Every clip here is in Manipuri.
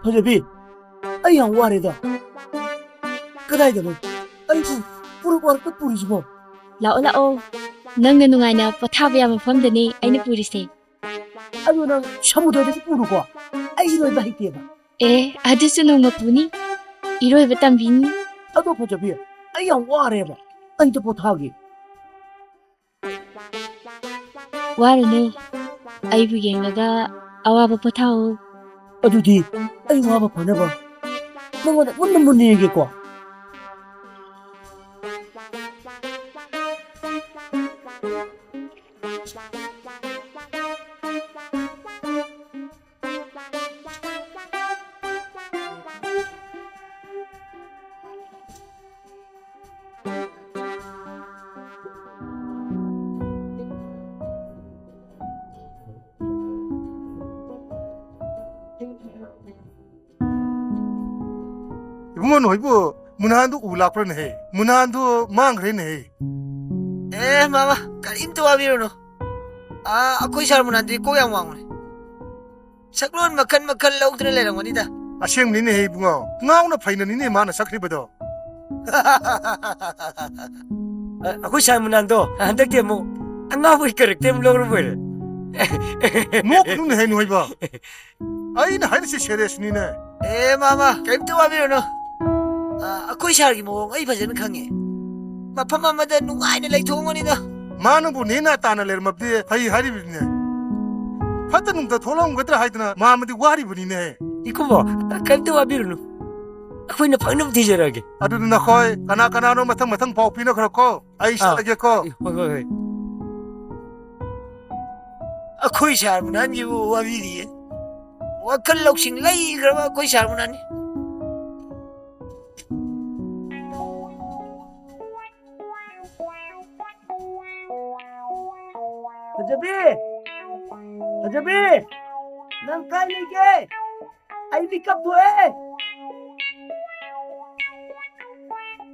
허접이 아이양 와래다 그다이더는 아이고 뿌르고 하는 것 뿌리시고 ꯂꯥꯛꯑꯣ ꯅꯪꯅ ꯅꯨꯡꯉꯥꯏꯅ ꯄꯣꯊꯥꯕ ꯌꯥꯕ ꯃꯐꯝꯗꯅꯤ ꯑꯩꯅ ꯄꯨꯔꯤꯁꯦ 아주 난 샤무더에서 뿌르고 아이고 이거 할게봐 ꯑꯦ ꯑꯗꯨꯁꯨ ꯅꯣꯡꯃ ꯄꯨꯅꯤ 이로ꯏꯕ ꯇꯝꯕꯤꯅꯤ 아도 허접이 아이양 와래봐 아이도 못하기 ꯋꯥꯔꯨꯅꯨ ꯑꯩꯕꯨ ꯌꯦꯡꯂꯒ ꯑꯋꯥꯕ ꯄꯣꯊꯥꯎ 어두디 아이고 와봐 보내봐 뭔가 묻는 얘기겠고 이거 너희부 문한도 울락프네 문한도 망그래네 에 마마 까림도 와비로노 아 아코이 살문한데 꼬양 왕네 sakluan makan lauk tren lerang wanita 아시엠니네 bunga ngauna 파이너니네 마나 사크리버도 Aku salmunando handak dia mo angaw karakter mo logro boy 노크누네 너희바 아이나 하이르시 셰레스니네 에 마마 까림도 와비로노 아 아코이 살기 뭐 아이 바자는 강해 마파마마다 누가이나 라이통 원이다 마는부 네나 따나 레르맙데 하이 하리비네 파트능다 돌아온 것들 하이드나 마음디 와리부니네 Iku mo karakter wabiruno Aku ina pang nam tijarage 아두는 나코이 까나까나노 마탕 파오피나 그렇고 아이샤게코 아코이 살문한 기부 와비리에 와칼 럭싱 라이 그럼 아코이 살문하니 허접이 난 깔리게 아이비값 더해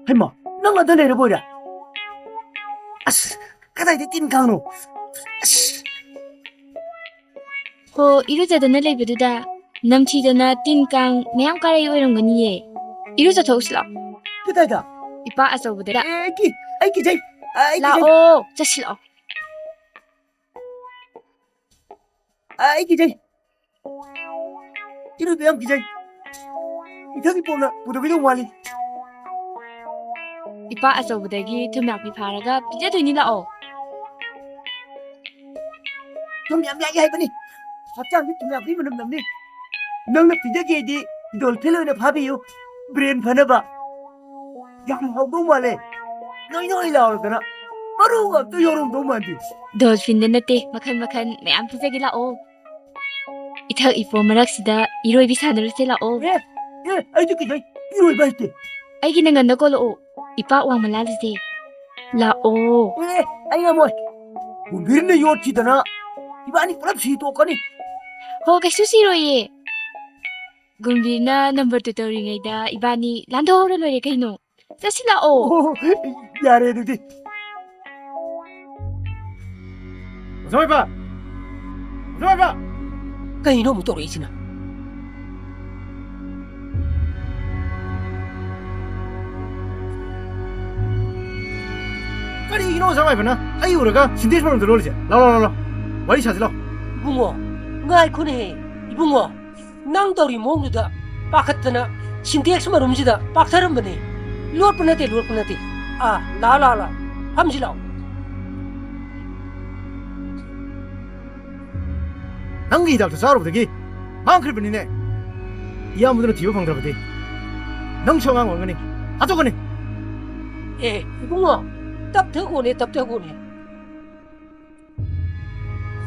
할마 넌 어떤 애를 보이라 아스 까다이데 띵 강노 아스 ꯍꯣ ꯏꯔꯨꯖꯗꯅ ꯂꯩꯕꯗꯨꯗ ꯅꯝꯊꯤꯗꯅ ꯇꯤꯟ ꯀꯥꯡ ꯃꯌꯥꯝ ꯀꯥꯔꯩ ꯑꯣꯏꯔꯝꯒꯅꯤꯌꯦ ꯏꯔꯨꯖꯊꯣꯛꯎꯁꯤ ꯂꯥꯛꯑꯣ 그다이다 ꯏꯄꯥ ꯑꯆꯧꯕꯗ 아이 기자이 ꯂꯥꯛꯑꯣ ꯆꯠꯁꯤꯜꯂꯛꯑꯣ 아이 기자이 이러면 기자이 이터기 뽑나 부득이도 말리 ꯏꯄꯥ ꯑꯆꯧꯕꯗꯒꯤ ꯊꯨꯝꯌꯥꯛꯄꯤ ꯐꯥꯔꯒ ꯄꯤꯖꯗꯣꯏꯅꯤ ꯂꯥꯛꯑꯣ 좀 얌얌이 해보니 밥장이 좀 약비면 없니 너는 비자기에디 돌텔로나 밥이요 브레인 파나봐 양하고 말해 너희 나오더나 바로가 또 여름 너무 안 돼. ꯗꯣꯜꯐꯤꯟꯗ ꯅꯠꯇꯦ ꯃꯈꯜ ꯃꯌꯥꯝ ꯄꯤꯖꯒꯦ ꯂꯥꯛꯑꯣ ꯏꯊꯛ ꯏꯄꯣ ꯃꯔꯛꯁꯤꯗ 이로ꯏꯕꯤ 사느르세 ꯂꯥꯛꯑꯣ 예, 아이도 그냥 이러이 말때. ꯑꯩꯒꯤꯅ ꯉꯟꯅ ꯀꯣꯜꯂꯛꯑꯣ ꯏꯄꯥꯛ ꯋꯥꯡꯃ ꯂꯥꯜꯂꯁꯦ ꯂꯥꯛꯑꯣ 예, 아이가 뭐 미르네 요치더나 이반이 뿌랍 시도거니. ꯍꯣ ꯀꯩꯁꯨ ꯁꯤꯔꯣꯏꯌꯦ ꯒꯨꯝꯕꯤꯔꯅ ꯅꯝꯕꯔ 2 ꯇꯧꯔꯤꯉꯩꯗ 이반이 ꯂꯥꯟꯊꯣꯛꯍꯧꯔ ꯂꯣꯏꯔꯦ ꯀꯩꯅꯣ ꯆꯠꯁꯤ ꯂꯥꯛꯑꯣ 야래 두디. Zoiba kayino mo toro isina Kari ino zoiba na Ai uraga 신대시 바로 들어올지 라라라라 와리 찾으라 이붕어, ngai 코네 이붕어, 낭떠리 몸주다 빠카트나 신대엑스만 움지다 빡사람 버네 루어 뻔하대 아 라라라 함지라 낭기 히닥터 사로부터기 망크리브니네 이 아무데나 뒤로 방들어보디 낭청왕 왕거니 아저거니 에 이붕어 답터고네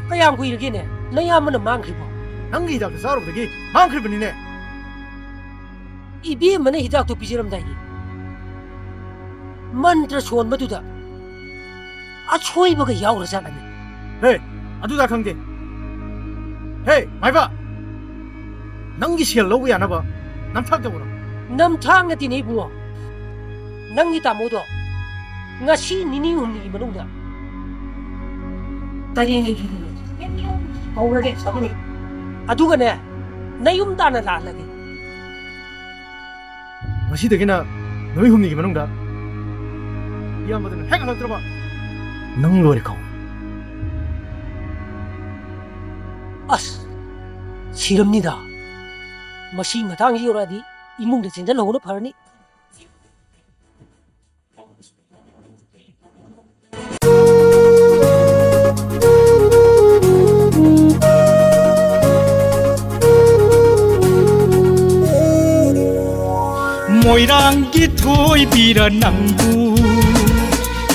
그냥 그 일기네 너 야무는 망크리고 낭기 히닥터 사로부터기 망크리브니네 이 비에만에 히닥도 비지람다이 만트라 소원마두다 아 초이버가 야오르잖아네 헤이 아두다 강대 헤이 마이바 낭기 시간 로우야 나봐 남탁적으로 남탕가 디네 이붕어 낭니 다모도 ngasi nini humni manungda tadi ni mau lagi sabuni aduga ne nayum dana la lagi ꯉꯁꯤꯗꯒꯤꯅ ꯅꯨꯃꯤꯠ ꯍꯨꯝꯅꯤꯒꯤ ꯃꯅꯨꯡꯗ ꯏꯌꯥꯝꯕꯗꯨꯅ ꯍꯦꯛ ꯍꯜꯂꯛꯇ꯭ꯔꯕ ꯅꯪ ꯂꯣꯏꯔꯦ ꯈꯪ ꯑꯁ ꯁꯤꯔꯝꯅꯤꯗ ꯃꯁꯤ ꯃꯇꯥꯡꯁꯤ ꯌꯧꯔꯛꯑꯗꯤ ꯏꯃꯨꯡꯗ ꯆꯦꯟꯁꯤꯜꯍꯧꯕꯅ ꯐꯔꯅꯤ 모이랑기 토이비라 낭부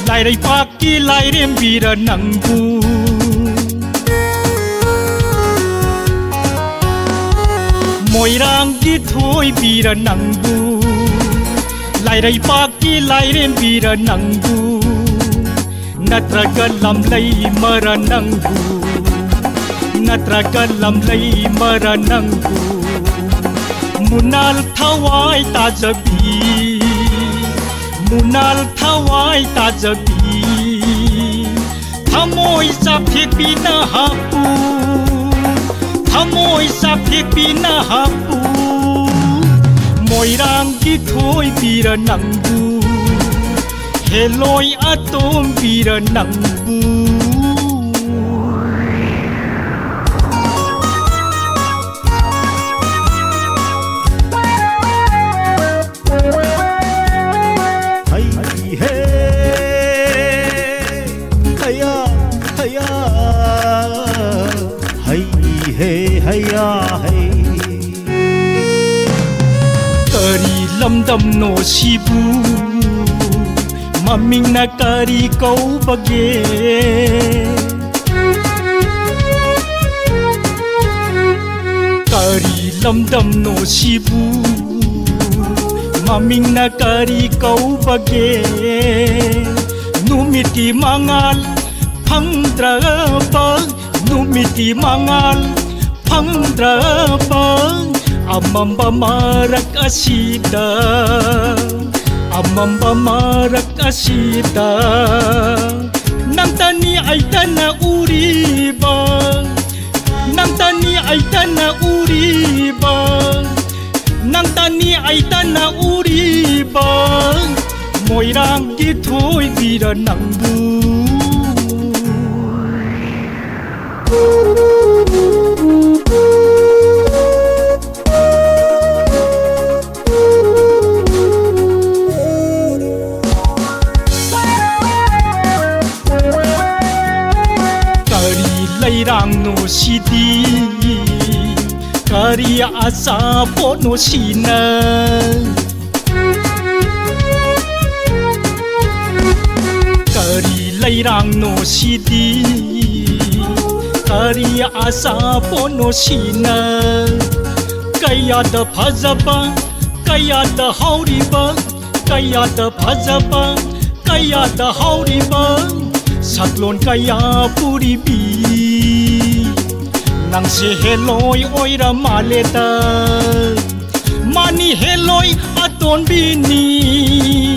라이라이 바퀴 라이렘비라 낭부 모이랑기 토이비라 낭부 라이라이 바퀴 라이렘비라 낭부 나트라가 람라이 마라 낭부 나트라가 람라이 마라 낭부 Munal thawai tajabi Munal thawai tajabi Thamoi sa phekbi na hapu Thamoi sa phekbi na hapu Moirang ki thoi bira nangbu Heloi atom bira nangbu Kari lamdam no sibu Maming na kari kau bage Kari lamdam no sibu Maming na kari kau bage Numiti mangal pangdrapa Numiti mangal pangdrapa Amamba marak asida Amamba marak asida Nang tani ay tana uriba Nang tani ay tana uriba Nang tani ay tana uriba Moirang gitoy bira nangbu Lairang no sidi Kari asa po no sina Kari lairang no sidi Kari asa po no sina Kaya da phajaba Kaya da hauriba Kaya da phajaba Kaya da hauriba Saklon kaya puribi Nang si heloi oira maleta Mani heloi aton bini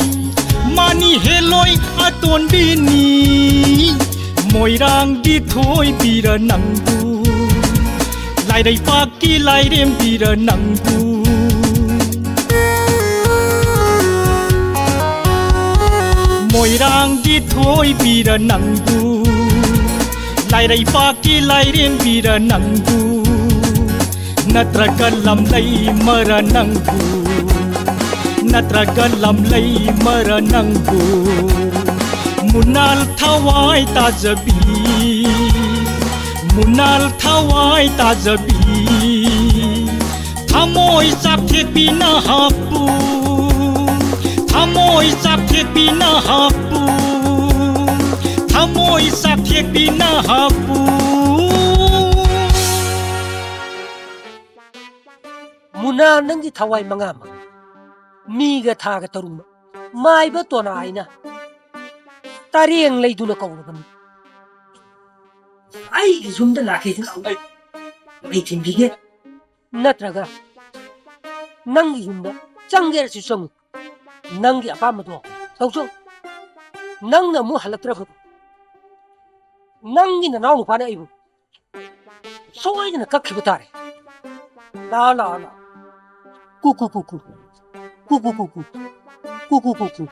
Mani heloi aton bini Moirang di thoi bira nangbu Lai dai paki lai rem bira nangbu Moirang di thoi bira nangbu Lai rai paki lai rem bira nangbu Natraga lamlai mara nangbu Natraga lamlai mara nangbu Munal thawai tajabi Munal thawai tajabi Thamoi sapthek bina hapu Thamoi sapthek bina hapu Thamoi sapthek bina hapu Muna nangi thawai mangama Miga thaga taruma Maiba tona aina Tariang layduna kaurabani Ay zumda lakhitin ay Ay timbige Natraga Nangi zumda Changger si song Nangi apamado Tawso Nang na mo halatraga Nangi na naunu pana ibu Soy na kakibutare La la la Kuku kuku 꾸.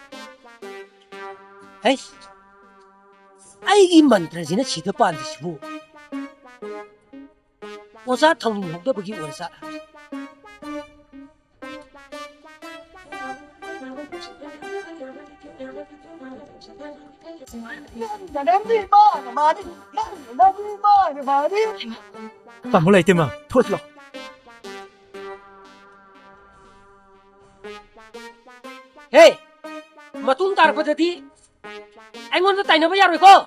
에이, 아이기 만들어지는 시대 반드시고. 오사 통님 혹도 보기 원사. Tamo lấy tiền mà. Thôi rồi. Hey, matun tarpatati. Anh muốn tay nó bây giờ rồi cô.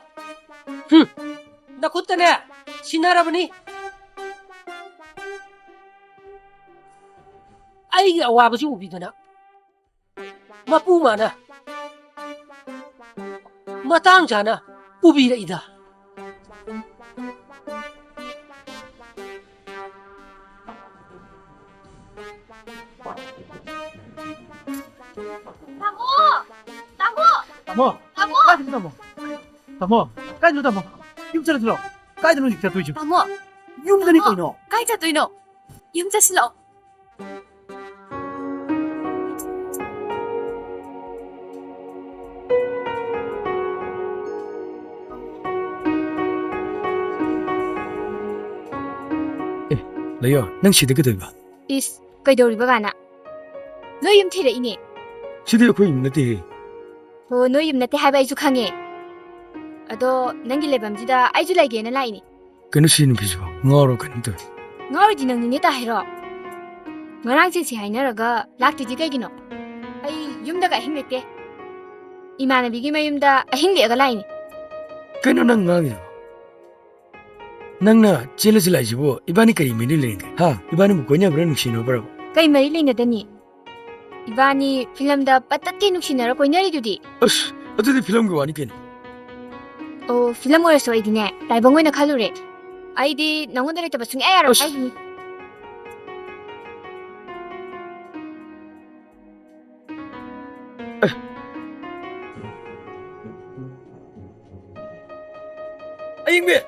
Na khut nè, sinarabani. Ai cái awa basi ubi na. Mapu mana. Matang jana ubi ra ida. Tamo. Cái gì tamo? Tamo. Cái gì tamo? Yung chơi rồi. Cái gì nó dịch ra tôi chứ? Tamo, Yung cái này coi nó. cái cha tôi nó. Yung cha sila. Lấy à? Nang xịt cái gì vậy? Is, kaidooriba gana. Noy yum thira'ine. Xịt cái gì nãy? Oh, noy yum nate haiba aisu khange. Ado nangi lebamjida aisu laigena laini. Cái nó xin cái gì? Ngaro cái nó. Ngawdi nang ni ta hero. Ngarang si hainaraga laktidi kaigino. Ai yumda ga hinglete. Imanabigi mayumda ahinglega laini. Cái nó nang ngang à? Nang na chile lại chứ bộ. Ibani cái gì lên cái? Ha, ibani một cái nhà bữa nung xin nó bảo. Kay mari lainadani. Ibani filmda patatke nuksinara koinari. As, 어떻게 film 그 와니 걔는? Oh, film oiraso aidine. Laibong oina khalure. Aidi nangonda leitaba sungi ayaro Osh. aidini. Anh biết.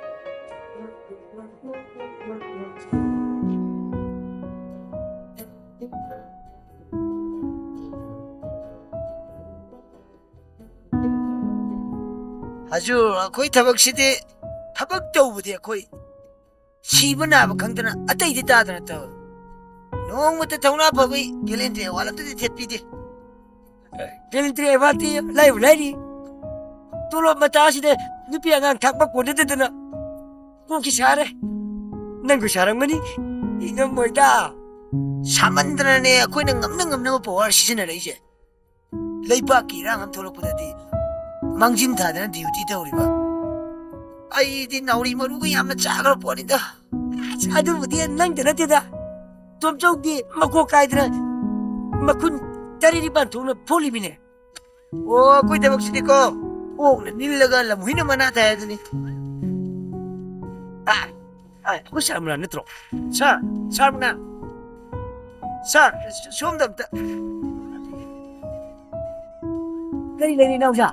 Hajur, koi tabak sidi tabak tau budi koi siba na ba kang dana atay di ta dana tau. Nong mata tau na pa koi gelente walam tu di thet pi di. Gelentri evati live lady. Tulo mata sida nupi angang thakba kode de dana. Kung kisare. Nang kusarang mani ingam moida. Samandra ne koi nang ngam na po war season na ije. Leiba ki rang am tholok pudati. Mangjim tha dana duty tau riba. Ai di nauri maru ko yamna chagar poni da. Adu budi nang dana tida. Tom chok di mako kai dana. Makun tari di bantu na poli bine. Oh, koi tabak sidi ko. Oh, na nilaga lam hina mana ta ni. Ko samra netro. Sir, muna. Sir, sum dam ta. Kari leni nau sa.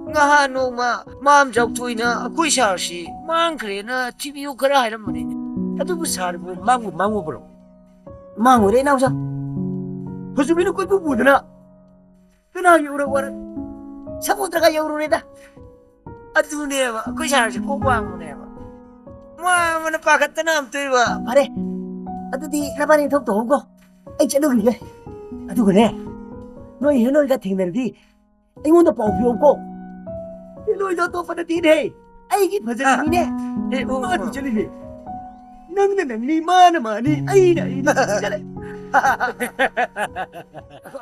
Nga no mam jok thui na akui sar si mang khre na TV khara hairam mani. Adu bu sar bu mangu bro. Mangu re nau sa. Husubinu koi bu budana. Kena yura war. Samudra ka yuru re da. Adu ne ba akui sar si ko wang ne ba. Ma mana pakat na am tui ba. Are. Adu di nabani thok to ko. Ai chadu gi le. Adu ko ne. Noi he noi ka thing di. Ai ngon da pau pyo ko. Noi da to pa na ti de. Ai gi bhajan ni ne. Eh, oh, Ma ti chali ne. Nang na nang ni ma na ma ni. Ai na ai na. Chale.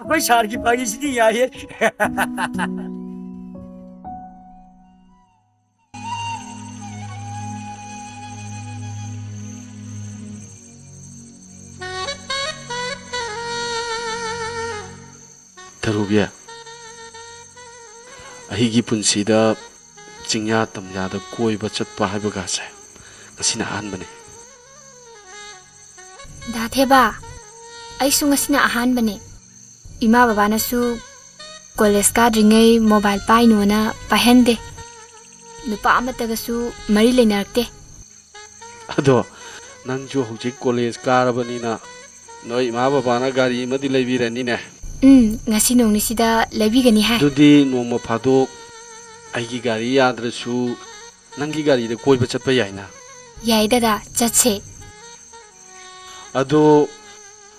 Ko sar ki pagi sidi ya ye. Tarubia ahigi punsida chingya tamya da koiba chatpa haibaga se ngasina ahanbane Da theba. Aisu ngasina ahanbane. Ima baba na su college ka dringai mobile pai no na pahende. Nupa amata ga su mari lenarakte. ado nangju hojik college karabani na noi ma baba na gari madi leibirani ne ngasi nong ni sida labigani hai. ꯑꯗꯨꯗꯤ ꯅꯣꯡꯃ ꯐꯥꯗꯣꯛ ꯑꯩꯒꯤ ꯒꯥꯔꯤ ꯌꯥꯗ꯭ꯔꯁꯨ ꯅꯪꯒꯤ ꯒꯥꯔꯤꯗ ꯀꯣꯏꯕ ꯆꯠꯄ ꯌꯥꯏꯅ Yai dada chatse. ꯑꯗꯣ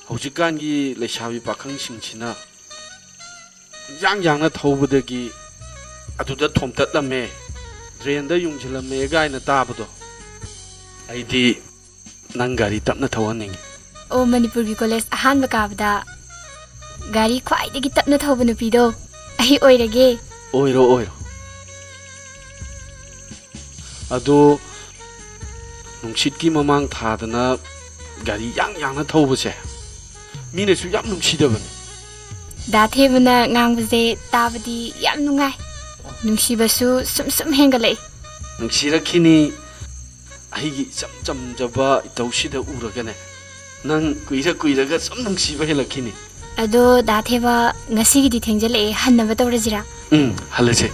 ꯍꯧꯖꯤꯛꯀꯥꯟꯒꯤ ꯂꯩꯁꯥꯕꯤ ꯄꯥꯈꯪꯁꯤꯡꯁꯤꯅ ꯌꯥꯡꯅ ꯊꯧꯕꯗꯒꯤ ꯑꯗꯨꯗ ꯊꯣꯝꯇꯠꯂꯝꯃꯦ ꯗ꯭ꯔꯦꯟꯗ ꯌꯨꯡꯁꯤꯜꯂꯝꯃꯦ ꯒꯥꯏꯅ ꯇꯥꯕꯗꯣ ꯑꯩꯗꯤ ꯅꯪ ꯒꯥꯔꯤ ꯇꯞꯅ ꯊꯧꯍꯟꯅꯤꯡꯉꯤ O Manipur gi college ahan ba kabda. Gari khwai de gi tapna thoba nupi do. Ahi oirage. ꯑꯣꯏꯔꯣ ꯑꯗꯣ ꯅꯨꯡꯁꯤꯠꯀꯤ ꯃꯃꯥꯡ ꯊꯥꯗꯅ ꯒꯥꯔꯤ ꯌꯥꯡꯅ ꯊꯧꯕꯁꯦ ꯃꯤꯅꯁꯨ ꯌꯥꯝ ꯅꯨꯡꯁꯤꯗꯕꯅꯤ Da thebuna ngangbase tabadi yam nungai. Nungsibasu sum hengalai. ꯅꯨꯡꯁꯤꯔꯛꯈꯤꯅꯤ ꯑꯩꯒꯤ ꯏꯆꯝ ꯆꯝꯖꯕ ꯏꯇꯧꯁꯤꯗ ꯎꯔꯒꯅꯦ ꯅꯪ ꯀꯨꯏꯔꯒ ꯁꯨꯝ ꯅꯨꯡꯁꯤꯕ ꯍꯦꯜꯂꯛꯈꯤꯅꯤ Ado da theba ngasi gi di thengjale hannaba tawrajira. ꯍꯜꯂꯁꯦ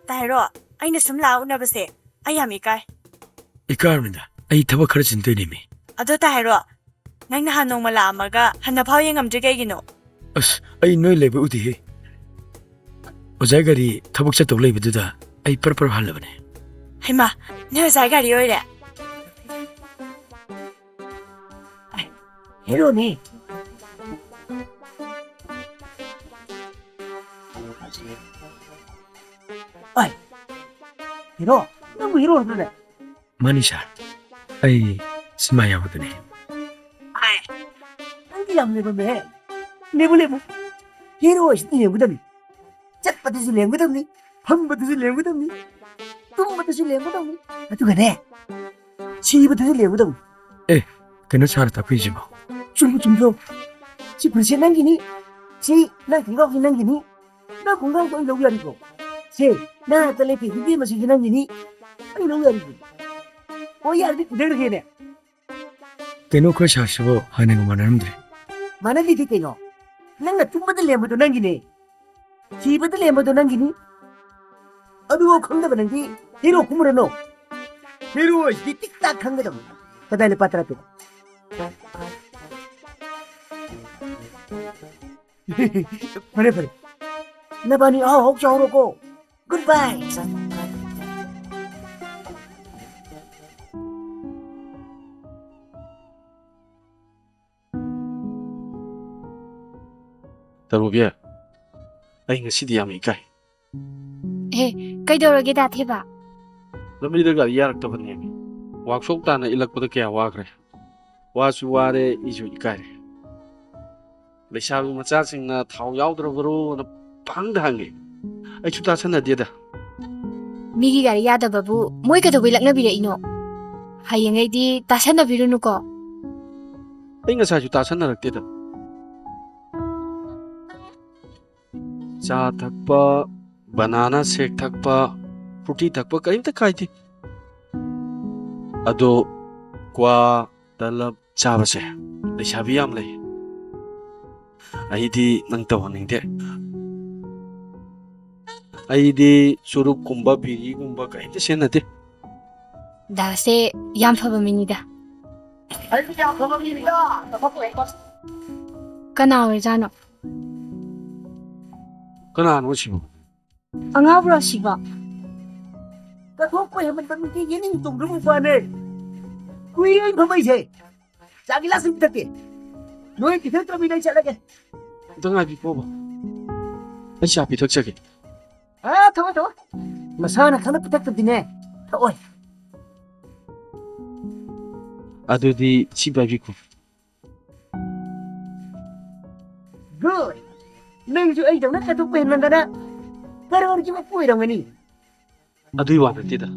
Tahiro, aina sum la unabase. Ayami kai. 이까입니다. ꯑꯩ ꯊꯕꯛ ꯈꯔ ꯆꯤꯟꯗꯣꯏꯅꯦꯃꯤ. Ado Tahiro, nang nahan nong mala amaga hanaphaw yengamdri kaygino. ꯑꯁ ꯑꯩ ꯅꯣꯏ ꯂꯩꯕ ꯎꯗꯦꯍꯦ. ꯑꯣꯖꯥ ꯒꯥꯔꯤ ꯊꯕꯛ ꯆꯠꯇꯧ ꯂꯩꯕꯗꯨꯗ ꯑꯩ per ꯍꯜꯂꯕꯅꯦ. Haima, ne zai gari oire. Hero ni. Ay. Hero, nang hero na. 마니 사. ꯑꯩ ꯁꯤꯃꯥ ꯌꯥꯎꯕꯗꯨꯅꯦ. Ay. Ang yam ne ba me. Lebu. Hero is ni yengudami. Chatpati si lengudami. Hambati si lengudami. Tumbati si lengudami. Atu gane. Chibati si lengudami. 에, 그는 사라 답이지 뭐. 좀. 지 불신 남기니? 나 건강 남기니? 나 건강 또 너무 야리고. 나 텔레비 비비 마시 남기니? 아니 너무 야리고. 야리 내려 해네. 그는 그 사시고 하는 것만 하면 돼. 만약에 되게요. 내가 tumba들 내모도 남기니? 지부들 내모도 남기니? 어두워 건강 남기. 헤로 구물어노. 헤로 틱딱 한 거다. 그다음에 빠뜨렸다. Pare. Nabani hok chawro ko. Goodbye. ꯇꯔꯨꯕꯤ ꯑꯩ ꯉꯁꯤꯗꯤ ꯌꯥꯝ ꯏꯀꯥꯏ Kaidorage da theba. ꯂꯝꯕꯤꯗ ꯒꯥꯔꯤ ꯌꯥꯔꯛꯇꯕꯅꯦꯃꯤ ꯋꯥꯛꯁꯣꯞ ꯇꯥꯅ ꯏꯜꯂꯛꯄꯗ ꯀꯌꯥ ꯋꯥꯈ꯭ꯔꯦ ꯋꯥꯁꯨ ꯋꯥꯔꯦ 이ꯁꯨ 이까이래 ꯂꯩꯁꯥꯕꯤ ꯃꯆꯥꯁꯤꯡꯅ ꯊꯥꯎ ꯌꯥꯎꯗ꯭ꯔꯕꯔꯣꯅ ꯄꯪꯗ ꯍꯪꯉꯦ ꯑꯩꯁꯨ ꯇꯥꯁꯟꯅꯗꯦꯗ Migi gari yada babu moi ka dobi lakna bire ino. Hayengai di tasana birunuko. ꯑꯩ ꯉꯁꯥꯏꯁꯨ ꯇꯥꯁꯟꯅꯔꯛꯇꯦꯗ ꯆꯥ ꯊꯛꯄ ꯕꯅꯥꯅꯥ ꯁꯦꯛ ꯊꯛꯄ ꯐ꯭ꯔꯨꯇꯤ ꯊꯛꯄ ꯀꯔꯤꯝꯇ ꯀꯥꯏꯗꯦ ꯑꯗꯣ ꯀ꯭ꯋꯥ ꯇꯂꯞ ꯆꯥꯕꯁꯦ ꯂꯩꯁꯥꯕꯤ ꯌꯥꯝ ꯂꯩ ꯑꯩꯗꯤ ꯅꯪ ꯇꯧꯍꯟꯅꯤꯡꯗꯦ ꯑꯩꯗꯤ ꯆꯨꯔꯨꯞꯀꯨꯝꯕ ꯕꯤꯔꯤꯒꯨꯝꯕ ꯀꯔꯤꯝꯇ ꯁꯤꯖꯤꯟꯅꯗꯦ ꯗꯥꯁꯦ ꯌꯥꯝ ꯐꯕ ꯃꯤꯅꯤꯗ ꯑꯩꯗꯤ ꯌꯥꯝ ꯐꯕ ꯃꯤꯅꯤꯗ ꯀꯅꯥ ꯑꯣꯏꯔꯖꯥꯠꯅꯣ ꯀꯅꯥꯅꯣ ꯁꯤꯕꯨ ꯑꯉꯥꯎꯕ꯭ꯔꯣ ꯁꯤꯕꯣ ꯀꯠꯊꯣꯛꯄ ꯍꯦꯃꯟꯕ ꯅꯨꯄꯤ ꯌꯦꯅꯤꯡ ꯇꯨꯡꯗ꯭ꯔꯕ ꯐꯅꯦ ꯀꯨꯏꯔꯦ ꯐꯝꯃꯩꯁꯦ ꯆꯥ ꯒꯤꯂꯥꯁ ꯑꯃ ꯊꯛꯀꯦ ꯅꯣꯏ ꯄꯤꯊꯛꯇ꯭ꯔꯕꯅꯤ ꯑꯩ ꯆꯠꯂꯒꯦ ꯑꯝꯇ ꯉꯥꯏꯕꯤꯈꯣꯕ ꯑꯩ ꯆꯥ ꯄꯤꯊꯛꯆꯒꯦ ꯊꯛꯑꯣ ꯊꯛꯑꯣ ꯃꯁꯥꯅ ꯈꯪꯅ ꯄꯤꯊꯛꯇꯗꯤꯅꯦ ꯊꯛꯑꯣꯏ ꯑꯗꯨꯗꯤ ꯁꯤ ꯄꯥꯏꯕꯤꯈꯣ ꯒꯨꯗ ꯅꯪꯁꯨ ꯑꯩꯗꯧꯅ ꯀꯠꯊꯣꯛꯄ ꯍꯦꯟꯃꯟꯗꯅ ꯀꯔꯣꯔꯒꯤ ꯃꯄꯨ ꯑꯣꯏꯔꯝꯒꯅꯤ ꯑꯗꯨꯏ ꯋꯥ ꯅꯠꯇꯦꯗ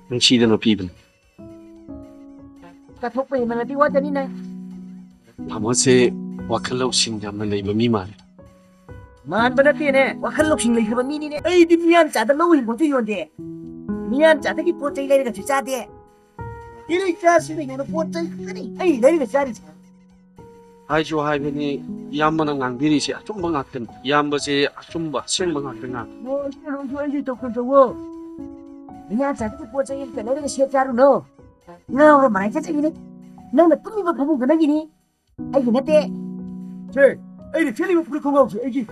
ꯅꯨꯡꯁꯤꯗꯅ ꯄꯤꯕꯅꯤ ꯀꯠꯊꯣꯛꯄ ꯍꯦꯟꯃꯜꯂꯗꯤ ꯋꯥꯇꯅꯤꯅꯦ ꯃꯥꯃꯣꯁꯦ ꯋꯥꯈꯜ ꯂꯧꯁꯤꯡ ꯌꯥꯝꯅ ꯂꯩꯕ ꯃꯤ ꯃꯥꯜꯂꯦ ꯃꯥꯟꯕ ꯅꯠꯇꯦꯅꯦ ꯋꯥꯈꯜ ꯂꯧꯁꯤꯡ ꯂꯩꯈ꯭ꯔꯕ ꯃꯤꯅꯤꯅꯦ ꯑꯩꯗꯤ ꯃꯤꯌꯥꯟ ꯆꯥꯗ ꯂꯧ ꯍꯤꯡꯕꯁꯨ ꯌꯣꯟꯗꯦ ꯃꯤꯌꯥꯟ ꯆꯥꯗꯒꯤ ꯄꯣꯠ ꯆꯩ ꯂꯩꯔꯒꯁꯨ ꯆꯥꯗꯦ ꯏꯔꯩ ꯆꯥꯁꯤꯅ ꯌꯣꯟꯕ ꯄꯣꯠ ꯆꯩ ꯈꯛꯇꯅꯤ ꯑꯩ ꯂꯩꯔꯒ ꯆꯥꯔꯤꯁꯦ ꯍꯥꯏꯁꯨ ꯍꯥꯏꯕꯅꯤ ꯏꯌꯥꯝꯕꯅ ꯉꯥꯡꯕꯤꯔꯤꯁꯦ ꯑꯆꯨꯝꯕ ꯉꯥꯛꯇꯅꯤ ꯏꯌꯥꯝꯕꯁꯦ ꯑꯆꯨꯝꯕ ꯑꯁꯦꯡꯕ ꯉꯥꯛꯇ ꯉꯥꯡꯉꯤ ꯅꯣꯏꯁꯨ ꯑꯩꯒꯤ ꯇꯧꯐꯝ ꯇꯧꯋꯣ ꯃꯤꯌꯥꯟ ꯆꯥꯗꯒꯤ ꯄꯣꯠ ꯆꯩ ꯑꯝꯇ ꯂꯩꯔꯒ ꯁꯦꯠ ꯆꯥꯔꯨꯅꯣ ꯉꯥꯎꯔ ꯃꯔꯥꯏ ꯆꯠꯆꯈꯤꯅꯤ ꯅꯪꯅ ꯇꯨꯝꯃꯤꯕ ꯐꯃꯨꯡꯗ ꯅꯪꯒꯤꯅꯤ ꯑꯩꯒꯤ ꯅꯠꯇꯦ ꯁꯦ ꯑꯩꯅ ꯁꯦꯠꯂꯤꯕ ꯐꯨꯔꯤꯠ ꯈꯣꯡꯒ꯭ꯔꯥꯎꯁꯦ ꯑꯩꯒꯤ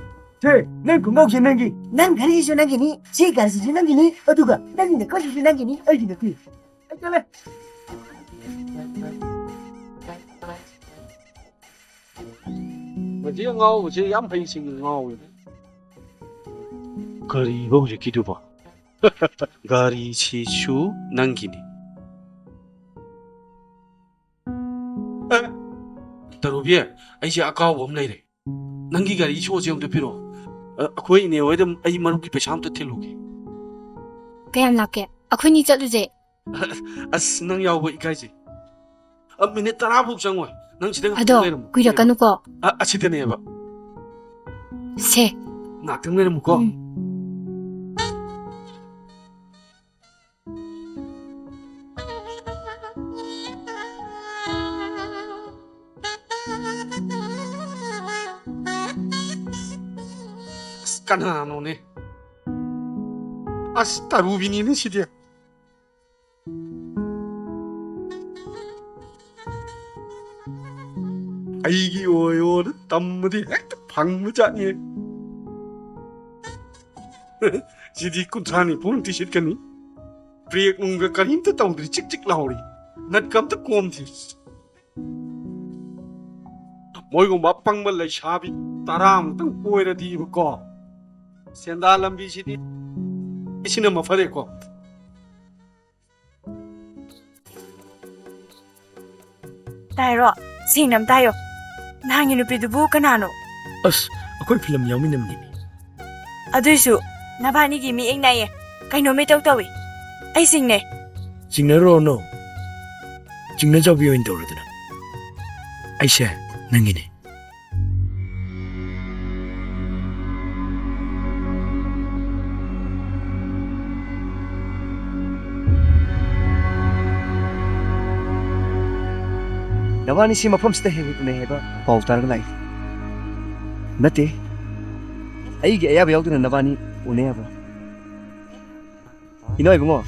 ꯁꯦ ꯅꯪ ꯈꯣꯡꯒ꯭ꯔꯥꯎꯁꯦ ꯅꯪꯒꯤ ꯅꯪ ꯘꯔꯤꯁꯨ ꯅꯪꯒꯤ니 ꯁꯤ ꯒꯥꯔꯤꯁꯤꯁꯨ ꯅꯪꯒꯤ니 ꯑꯗꯨꯒ ꯅꯪꯒꯤ ꯅꯀꯣꯁꯤꯁꯨ ꯅꯪꯒꯤ니 ꯑꯩꯒꯤ ꯅꯠꯇꯦ ꯑꯩ ꯆꯠꯂꯦ ꯃꯁꯤ ꯑꯉꯥꯎꯕꯁꯦ ꯌꯥꯝ ꯍꯩꯁꯤꯡꯅ ꯉꯥꯎꯋꯦ ꯀꯔꯤꯕ ꯍꯧꯖꯤꯛꯀꯤꯗꯨꯕꯣ ꯒꯥꯔꯤꯁꯤꯁꯨ ꯅꯪꯒꯤꯅꯤ ꯇꯔꯨꯕꯤ ꯑꯩꯁꯦ ꯑꯀꯥꯎꯕ ꯑꯃ ꯂꯩꯔꯦ ꯅꯪꯒꯤ ꯒꯥꯔꯤ ꯁꯣꯁꯦ ꯑꯝꯇ ꯄꯤꯔꯛꯑꯣ ꯑꯩꯈꯣꯏ ꯏꯅꯦ ꯍꯣꯏꯗ ꯑꯩ ꯃꯔꯨꯞꯀꯤ ꯄꯩꯁꯥ ꯑꯝꯇ ꯊꯤꯜꯂꯨꯒꯦ ꯀꯌꯥꯝ ꯂꯥꯛꯀꯦ ꯑꯩꯈꯣꯏꯅꯤ ꯆꯠꯂꯨꯁꯦ ꯑꯁ ꯅꯪ ꯌꯥꯎꯕ ꯏꯀꯥꯏꯖꯩ ꯃꯤꯅꯤꯠ 10 ꯐꯥꯎ ꯆꯪꯉꯣꯏ ꯅꯪ ꯁꯤꯗ ꯑꯗꯣ ꯂꯩꯔꯝꯃꯨ ꯀꯨꯏꯔꯛꯀꯅꯨꯀꯣ ꯑꯁꯤꯗꯅꯦꯕ ꯁꯦ ꯉꯥꯛꯇꯪ ꯂꯩꯔꯝꯃꯨꯀꯣ ꯑꯁ ꯀꯅꯥꯅꯣꯅꯦ ꯑꯁ ꯇꯔꯨꯕꯤꯅꯤꯅꯦ ꯁꯤꯗꯤ ꯑꯩꯒꯤ ꯑꯣꯏꯌꯣꯅ ꯇꯝꯃꯗꯤ ꯍꯦꯛꯇ ꯐꯪꯕ ꯖꯥꯠꯅꯤ ꯁꯤꯗꯤ 30-40 ꯁꯤꯠꯀꯅꯤ ꯕ꯭ꯔꯦꯛ ꯅꯨꯡꯒ ꯀꯔꯤꯝꯇ ꯇꯧꯗ꯭ꯔꯤ ꯆꯤꯛ ꯆꯤꯛ ꯂꯥꯎꯔꯤ ꯅꯠꯀ ꯑꯝꯇ ꯀꯣꯝꯗ꯭ꯔꯤ ꯃꯣꯏꯒꯨꯝꯕ ꯑꯄꯪꯕ ꯂꯩꯁꯥꯕꯤ 10 ꯀꯣꯏꯔꯗꯤꯕꯀꯣ ꯁꯦꯟꯗꯥ ꯂꯝꯕꯤꯁꯤꯗꯤ ꯁꯤꯅ ꯃꯐꯔꯦꯀꯣ ꯇꯥꯏꯔꯣ ꯁꯦꯡꯅ ꯑꯝ ꯇꯥꯌꯣ ꯅꯍꯥꯟꯒꯤ ꯅꯨꯄꯤꯗꯨꯕꯨ ꯀꯅꯥꯅꯣ ꯑꯁ ꯑꯩꯈꯣꯏ ꯐꯤꯂꯝ ꯌꯥꯎꯃꯤꯟꯅꯕꯅꯤꯅꯦ ꯑꯗꯨꯏꯁꯨ ꯅꯕꯥꯅꯤꯒꯤ ꯃꯤꯠꯌꯦꯡ ꯅꯥꯏꯌꯦ ꯀꯩꯅꯣ ꯃꯤꯇꯧ ꯇꯧꯏ ꯑꯩ ꯁꯤꯡꯅꯦ ꯆꯤꯡꯅꯔꯨꯔꯅꯣ ꯆꯤꯡꯅꯖꯥꯎꯕꯤ ꯑꯣꯏꯅ ꯇꯧꯔꯗꯅ ꯑꯩꯁꯦ ꯅꯪꯒꯤꯅꯦ ꯅꯕꯥꯅꯤꯁꯤ ꯃꯐꯝꯁꯤꯗ ꯍꯦꯛ ꯎꯅꯩ ꯍꯥꯏꯕ ꯄꯥꯎ ꯇꯥꯔꯒ ꯂꯥꯛꯏ ꯅꯠꯇꯦ ꯑꯩꯒꯤ ꯑꯌꯥꯕ ꯌꯥꯎꯗꯅ ꯅꯕꯥꯅꯤ ꯎꯅꯩ ꯍꯥꯏꯕ ꯏꯅꯥꯎ ꯏꯕꯨꯡꯉꯣ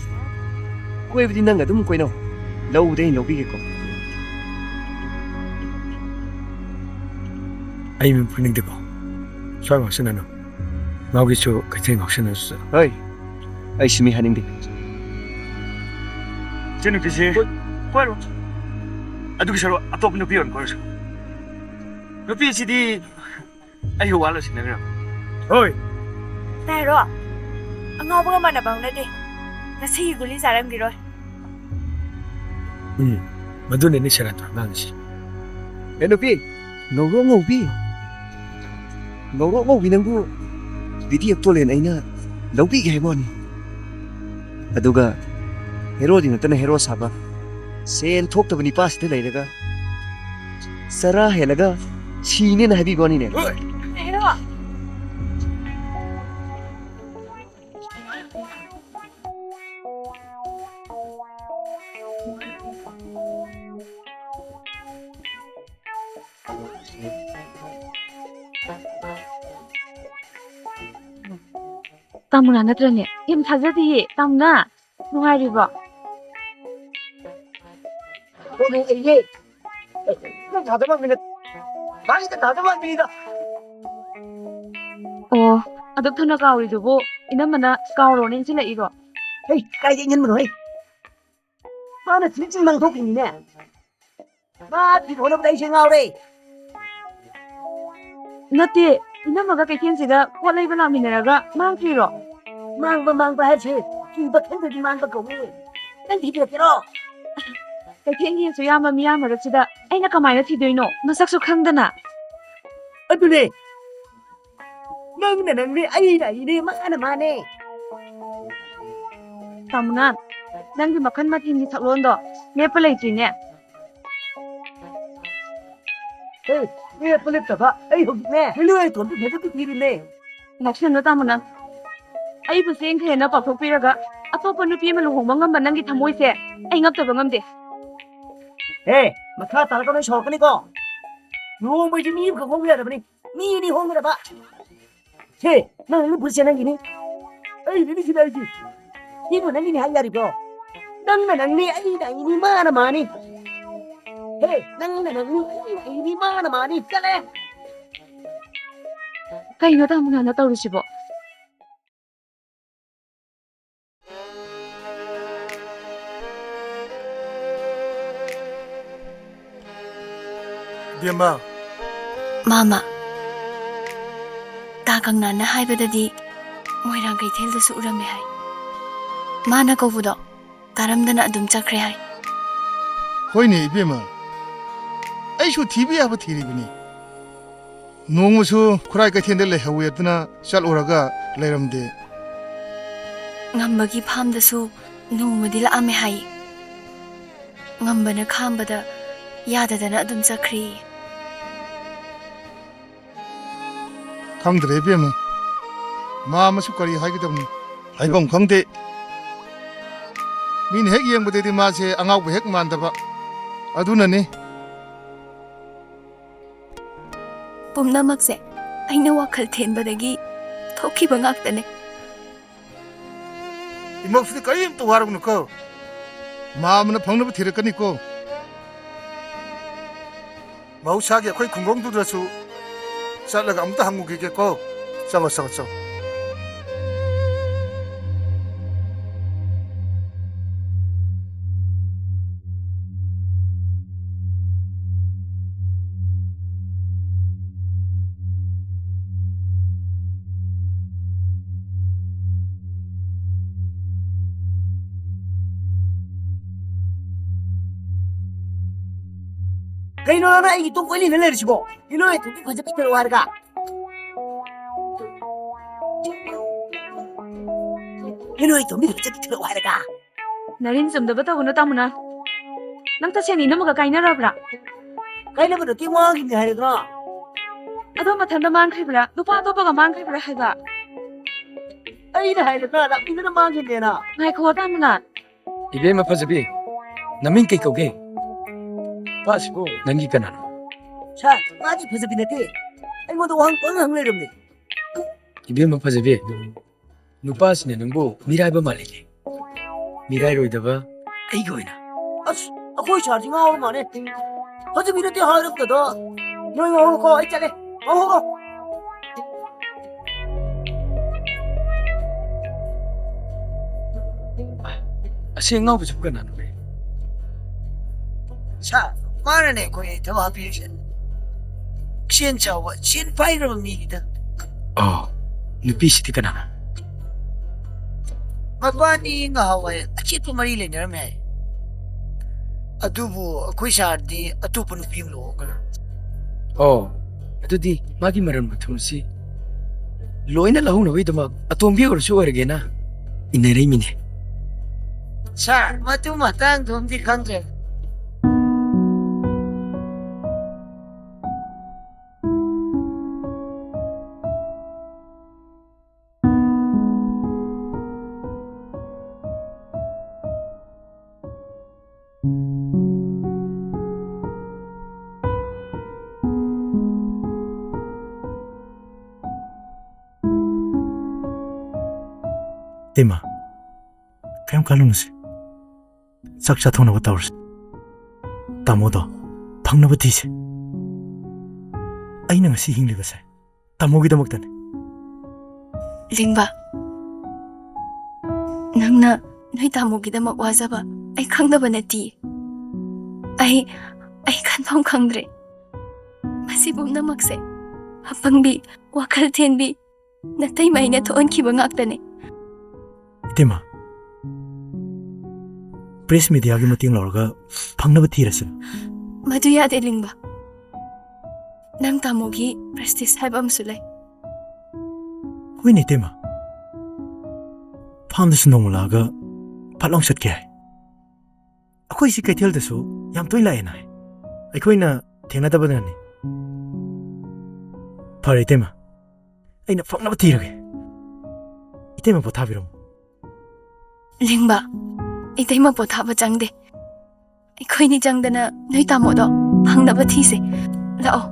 ꯀꯣꯏꯕꯗꯤ ꯅꯪ ꯑꯗꯨꯝ ꯀꯣꯏꯅꯧ ꯂꯧꯕꯗꯤ ꯑꯩꯅ ꯂꯧꯕꯤꯒꯦꯀꯣ ꯑꯩ ꯃꯤ ꯄꯨꯅꯤꯡꯗꯦꯀꯣ ꯁ꯭ꯋꯥꯏ ꯉꯥꯎꯁꯤꯟꯅꯅꯨ ꯉꯥꯎꯒꯤꯁꯨ ꯀꯩꯊꯦꯜ ꯉꯥꯎꯁꯤꯟꯅꯔꯁꯨ ꯍꯣꯏ ꯑꯩꯁꯨ ꯃꯤ ꯍꯥꯏꯅꯤꯡꯗꯦ ꯏꯆꯦ ꯅꯨꯄꯤꯁꯤ ꯀꯣꯏꯔꯣ ꯑꯗꯨꯒꯤ ꯁꯔꯨꯛ ꯑꯇꯣꯞꯄ ꯅꯨꯄꯤ ꯑꯣꯏꯅ ꯀꯣꯏꯔꯁꯨ ꯅꯨꯄꯤꯁꯤꯗꯤ ꯑꯩꯒ ꯋꯥ ꯂꯣꯏꯁꯤꯟꯅꯈ꯭ꯔ ꯍꯣꯏ ꯇꯥꯏꯔꯣ ꯑꯉꯥꯎꯕꯒ ꯃꯥꯟꯅꯕ ꯍꯧꯅꯗꯦ ꯉꯁꯤꯒꯤ ꯒꯨꯂꯤ ꯆꯥꯔꯝꯈꯤꯔꯣꯏ ꯃꯗꯨꯅꯅꯤ ꯁꯦꯔꯥꯟ ꯇꯨꯔꯥꯟ ꯉꯥꯡꯉꯤꯁꯤ ꯑꯦ ꯅꯨꯄꯤ ꯉꯧꯔꯣ ꯉꯧꯕꯤ ꯉꯧꯔꯣ ꯉꯧꯕꯤ ꯅꯪꯕꯨ ꯕꯤꯗꯤ ꯑꯦꯞꯇꯣꯂꯦꯟ ꯑꯩꯅ ꯂꯧꯕꯤꯒꯦ ꯍꯥꯏꯕ ꯋꯥꯅꯤ ꯑꯗꯨꯒ ꯍꯦꯔꯣꯗꯤ ꯅꯠꯇꯅ ꯍꯦꯔꯣ ꯁꯥꯕ ꯁꯦꯟ ꯊꯣꯛꯇꯕ ꯅꯤꯄꯥꯁꯤꯗ ꯂꯩꯔꯒ ꯆꯔꯥ ꯍꯦꯜꯂꯒ ꯁꯤꯅꯦꯅ ꯍꯥꯏꯕꯤꯕ ꯋꯥꯅꯤꯅꯦ ꯇꯥꯏꯔꯣ ꯇꯥꯃꯨꯅꯥ ꯅꯠꯇ꯭ꯔꯅꯦ ꯌꯥꯝ ꯊꯥꯖꯗꯤꯌꯦ ꯇꯥꯃꯨꯅꯥ ꯅꯨꯡꯉꯥꯏꯔꯤꯕꯣ 이게 다자만 미네 많이 다자만 미니다 ꯑꯣ ꯑꯗꯨꯛ ꯊꯨꯅ ꯀꯥꯎꯔꯤꯗꯨꯕꯨ 이남ꯃꯅ ꯀꯥꯎꯔꯣ ꯅꯤꯡꯁꯤꯡꯂꯛꯏꯔꯣ 헤이 까이게 있는 거이 마나 진실망 도끼니네 마 비보너보다 이제 나오래 ꯅꯠꯇꯦ 이남ꯃ가 ꯀꯩꯊꯦꯜꯁꯤꯗ ꯄꯣꯠ ꯂꯩꯕ ꯂꯥꯛꯃꯤꯟꯅꯔꯒ ꯃꯥꯡꯈ꯭ꯔꯤꯔꯣ 망봐 하지 이거 텐데지 망봐 거기 난 뒤벽이로 ꯀꯩꯊꯦꯜꯒꯤ ꯑꯁꯨꯛ ꯌꯥꯝꯕ ꯃꯤꯌꯥꯝ ꯃꯔꯛꯁꯤꯗ ꯑꯩꯅ ꯀꯃꯥꯏꯅ ꯊꯤꯗꯣꯏꯅꯣ ꯃꯁꯛꯁꯨ ꯈꯪꯗꯅ ꯑꯗꯨꯅꯦ ꯅꯪꯅ ꯅꯪꯅꯦ ꯑꯩꯅ ꯑꯩꯅꯦ ꯃꯥꯅ ꯃꯥꯅꯦ ꯇꯥꯃꯨꯅꯥ ꯅꯪꯒꯤ ꯃꯈꯜ ꯃꯊꯦꯜꯒꯤ ꯁꯛꯂꯣꯟꯗꯣ ꯂꯦꯞꯄ ꯂꯩꯇ꯭ꯔꯤꯅꯦ 헤이 왜 뿔렸다봐 에이 혹네 헬로에 돈도 대도 비리네 ꯉꯥꯎꯁꯟꯅꯣ ꯇꯥꯃꯨꯅꯥ ꯑꯩꯕꯨ ꯆꯦꯟꯈ꯭ꯔꯦꯅ ꯄꯥꯎꯊꯣꯛꯄꯤꯔꯒ ꯑꯇꯣꯞꯄ ꯅꯨꯄꯤ ꯑꯃ ꯂꯨꯍꯣꯡꯕ ꯉꯝꯕ ꯅꯪꯒꯤ ꯊꯃꯣꯏꯁꯦ ꯑꯩ ꯉꯞꯇꯕ ꯉꯝꯗꯦ 에이 막하 따라가면 쇼크니까 누워보지 니 그거 홍보하더니 니니 홍보해봐 헤이 나 이거 불쌍한 기니 에이 니니 기다리지 이거 난니니 할 날이고 낭나 낭니 아니다 이니 마나 마니 헤이 낭나 낭니 아니다 이니 마나 마니 까래 ꯀꯩꯅꯣ ꯇꯥꯃꯨꯅꯥꯅ ꯇꯧꯔꯤꯁꯤꯕꯣ 비엠마 마마 다강나나 하이버다디 모이랑 그이텔도수 우람메 하이 마나 거부도 다람드나 아둠 짝크레 하이 호이니 비엠마 아이쇼 TV 하버 티리비니 농무수 쿠라이 같은데 레하우였드나 잘 오라가 레람데 ngamбagi phamdasu nongmadi laame hai ngambana khambada yadadana adum chakri 강드레 비엠마 마마수 거리 하기도 하이범 강대 민 핵이 형부대디 마세 앙하고 핵 만다바 아두나니 pumnamakse aina wakhal thenbadagi thokiba ngaktane 이목수디 거리 또 와라고 놓고 마음은 방법을 들을거니고 마우사게 거의 궁공두드라수 살라가 아무도 한국이겠고 쌍어 그이노나 이 똥꼬리는 내리시고 이노에 돈이 벌써 삐뚤어 와르가 이노에 돈이 벌써 삐뚤어 와르가 나린 ꯆꯨꯝꯗꯕ ꯇꯧꯒꯅꯨ ꯇꯥꯃꯨꯅꯥ ꯅꯪ ꯇꯁꯦꯡꯅ 이남ꯃꯒ ꯀꯥꯏꯅꯔꯕ꯭ꯔꯥ 가이나보다 띵왕인데 하르가 ꯑꯗꯣ ꯃꯊꯟꯇ ꯃꯥꯡꯈ꯭ꯔꯤꯕ꯭ꯔꯥ ꯅꯨꯄꯥ ꯑꯇꯣꯞꯄꯒ ꯃꯥꯡꯈ꯭ꯔꯤꯕ꯭ꯔꯥ 하이가 ꯑꯩꯅ 하르가 나 망했네나 ꯉꯥꯏꯈꯣ ꯇꯥꯃꯨꯅꯥ 이베마 파자비 남인 게 거게 빠시고 난기 까나노 자 아직 벌써 비냈대 아이고도 왕뻥 내렸네 이베마 파자비 누빠스네 능고 미라이바 말리게 미라이로이다바 아이고이나 아씨 거기 자징아 오만해 어제 미랬대 하렵거든 너희 오고 있잖아 오고 아시행아부 접가 나노래 자, 말하네 거기 더 하필 시엔자와 시엔파이로 미기다. 누피시티 까나나 Mabani nga hawaii achit mari le nerme. Adubu koi sardi atupu nupi lo ka. ꯑꯗꯨꯗꯤ ꯃꯥꯒꯤ ꯃꯔꯝ ꯃꯊꯨꯝꯁꯤ ꯂꯣꯏꯅ ꯂꯧꯍꯧꯅꯕꯒꯤꯗꯃꯛ ꯑꯇꯣꯝꯕꯤ ꯑꯣꯏꯔꯁꯨ ꯑꯣꯏꯔꯒꯦꯅ ꯏꯟꯅꯔꯛꯏꯃꯤꯅꯦ Sa, matu matang tumdi kangre. Tema, kayam kalung se. Sakcha thona batawrs. Tamodo, phangna bathi se. Aina ngasi hingli basai. Tamogi damaktan. Lingba. Nangna noi tamogidamak wajaba ai khangdaba nati. Ai khanpham khangdre. Masi bumnamakse hapangbi wakal thenbi natai maina thon khiba ngaktane. Tema, press media gi mating lorga phangna bathi rasin. Madu yade lingba. Nang tamogi prestige haiba amsu lai. Hui ni tema. Pham das nong laga phalong sat ke hai. Akoi si kaithel dasu yam toy lai na. Akoi na thena da badani. Phare tema. Aina phangna bathi rage. Itema potha birom. Lingba. Itai ma potha ba changde. Akoi ni changdana noi tamodo phangda ba thi se. Lao.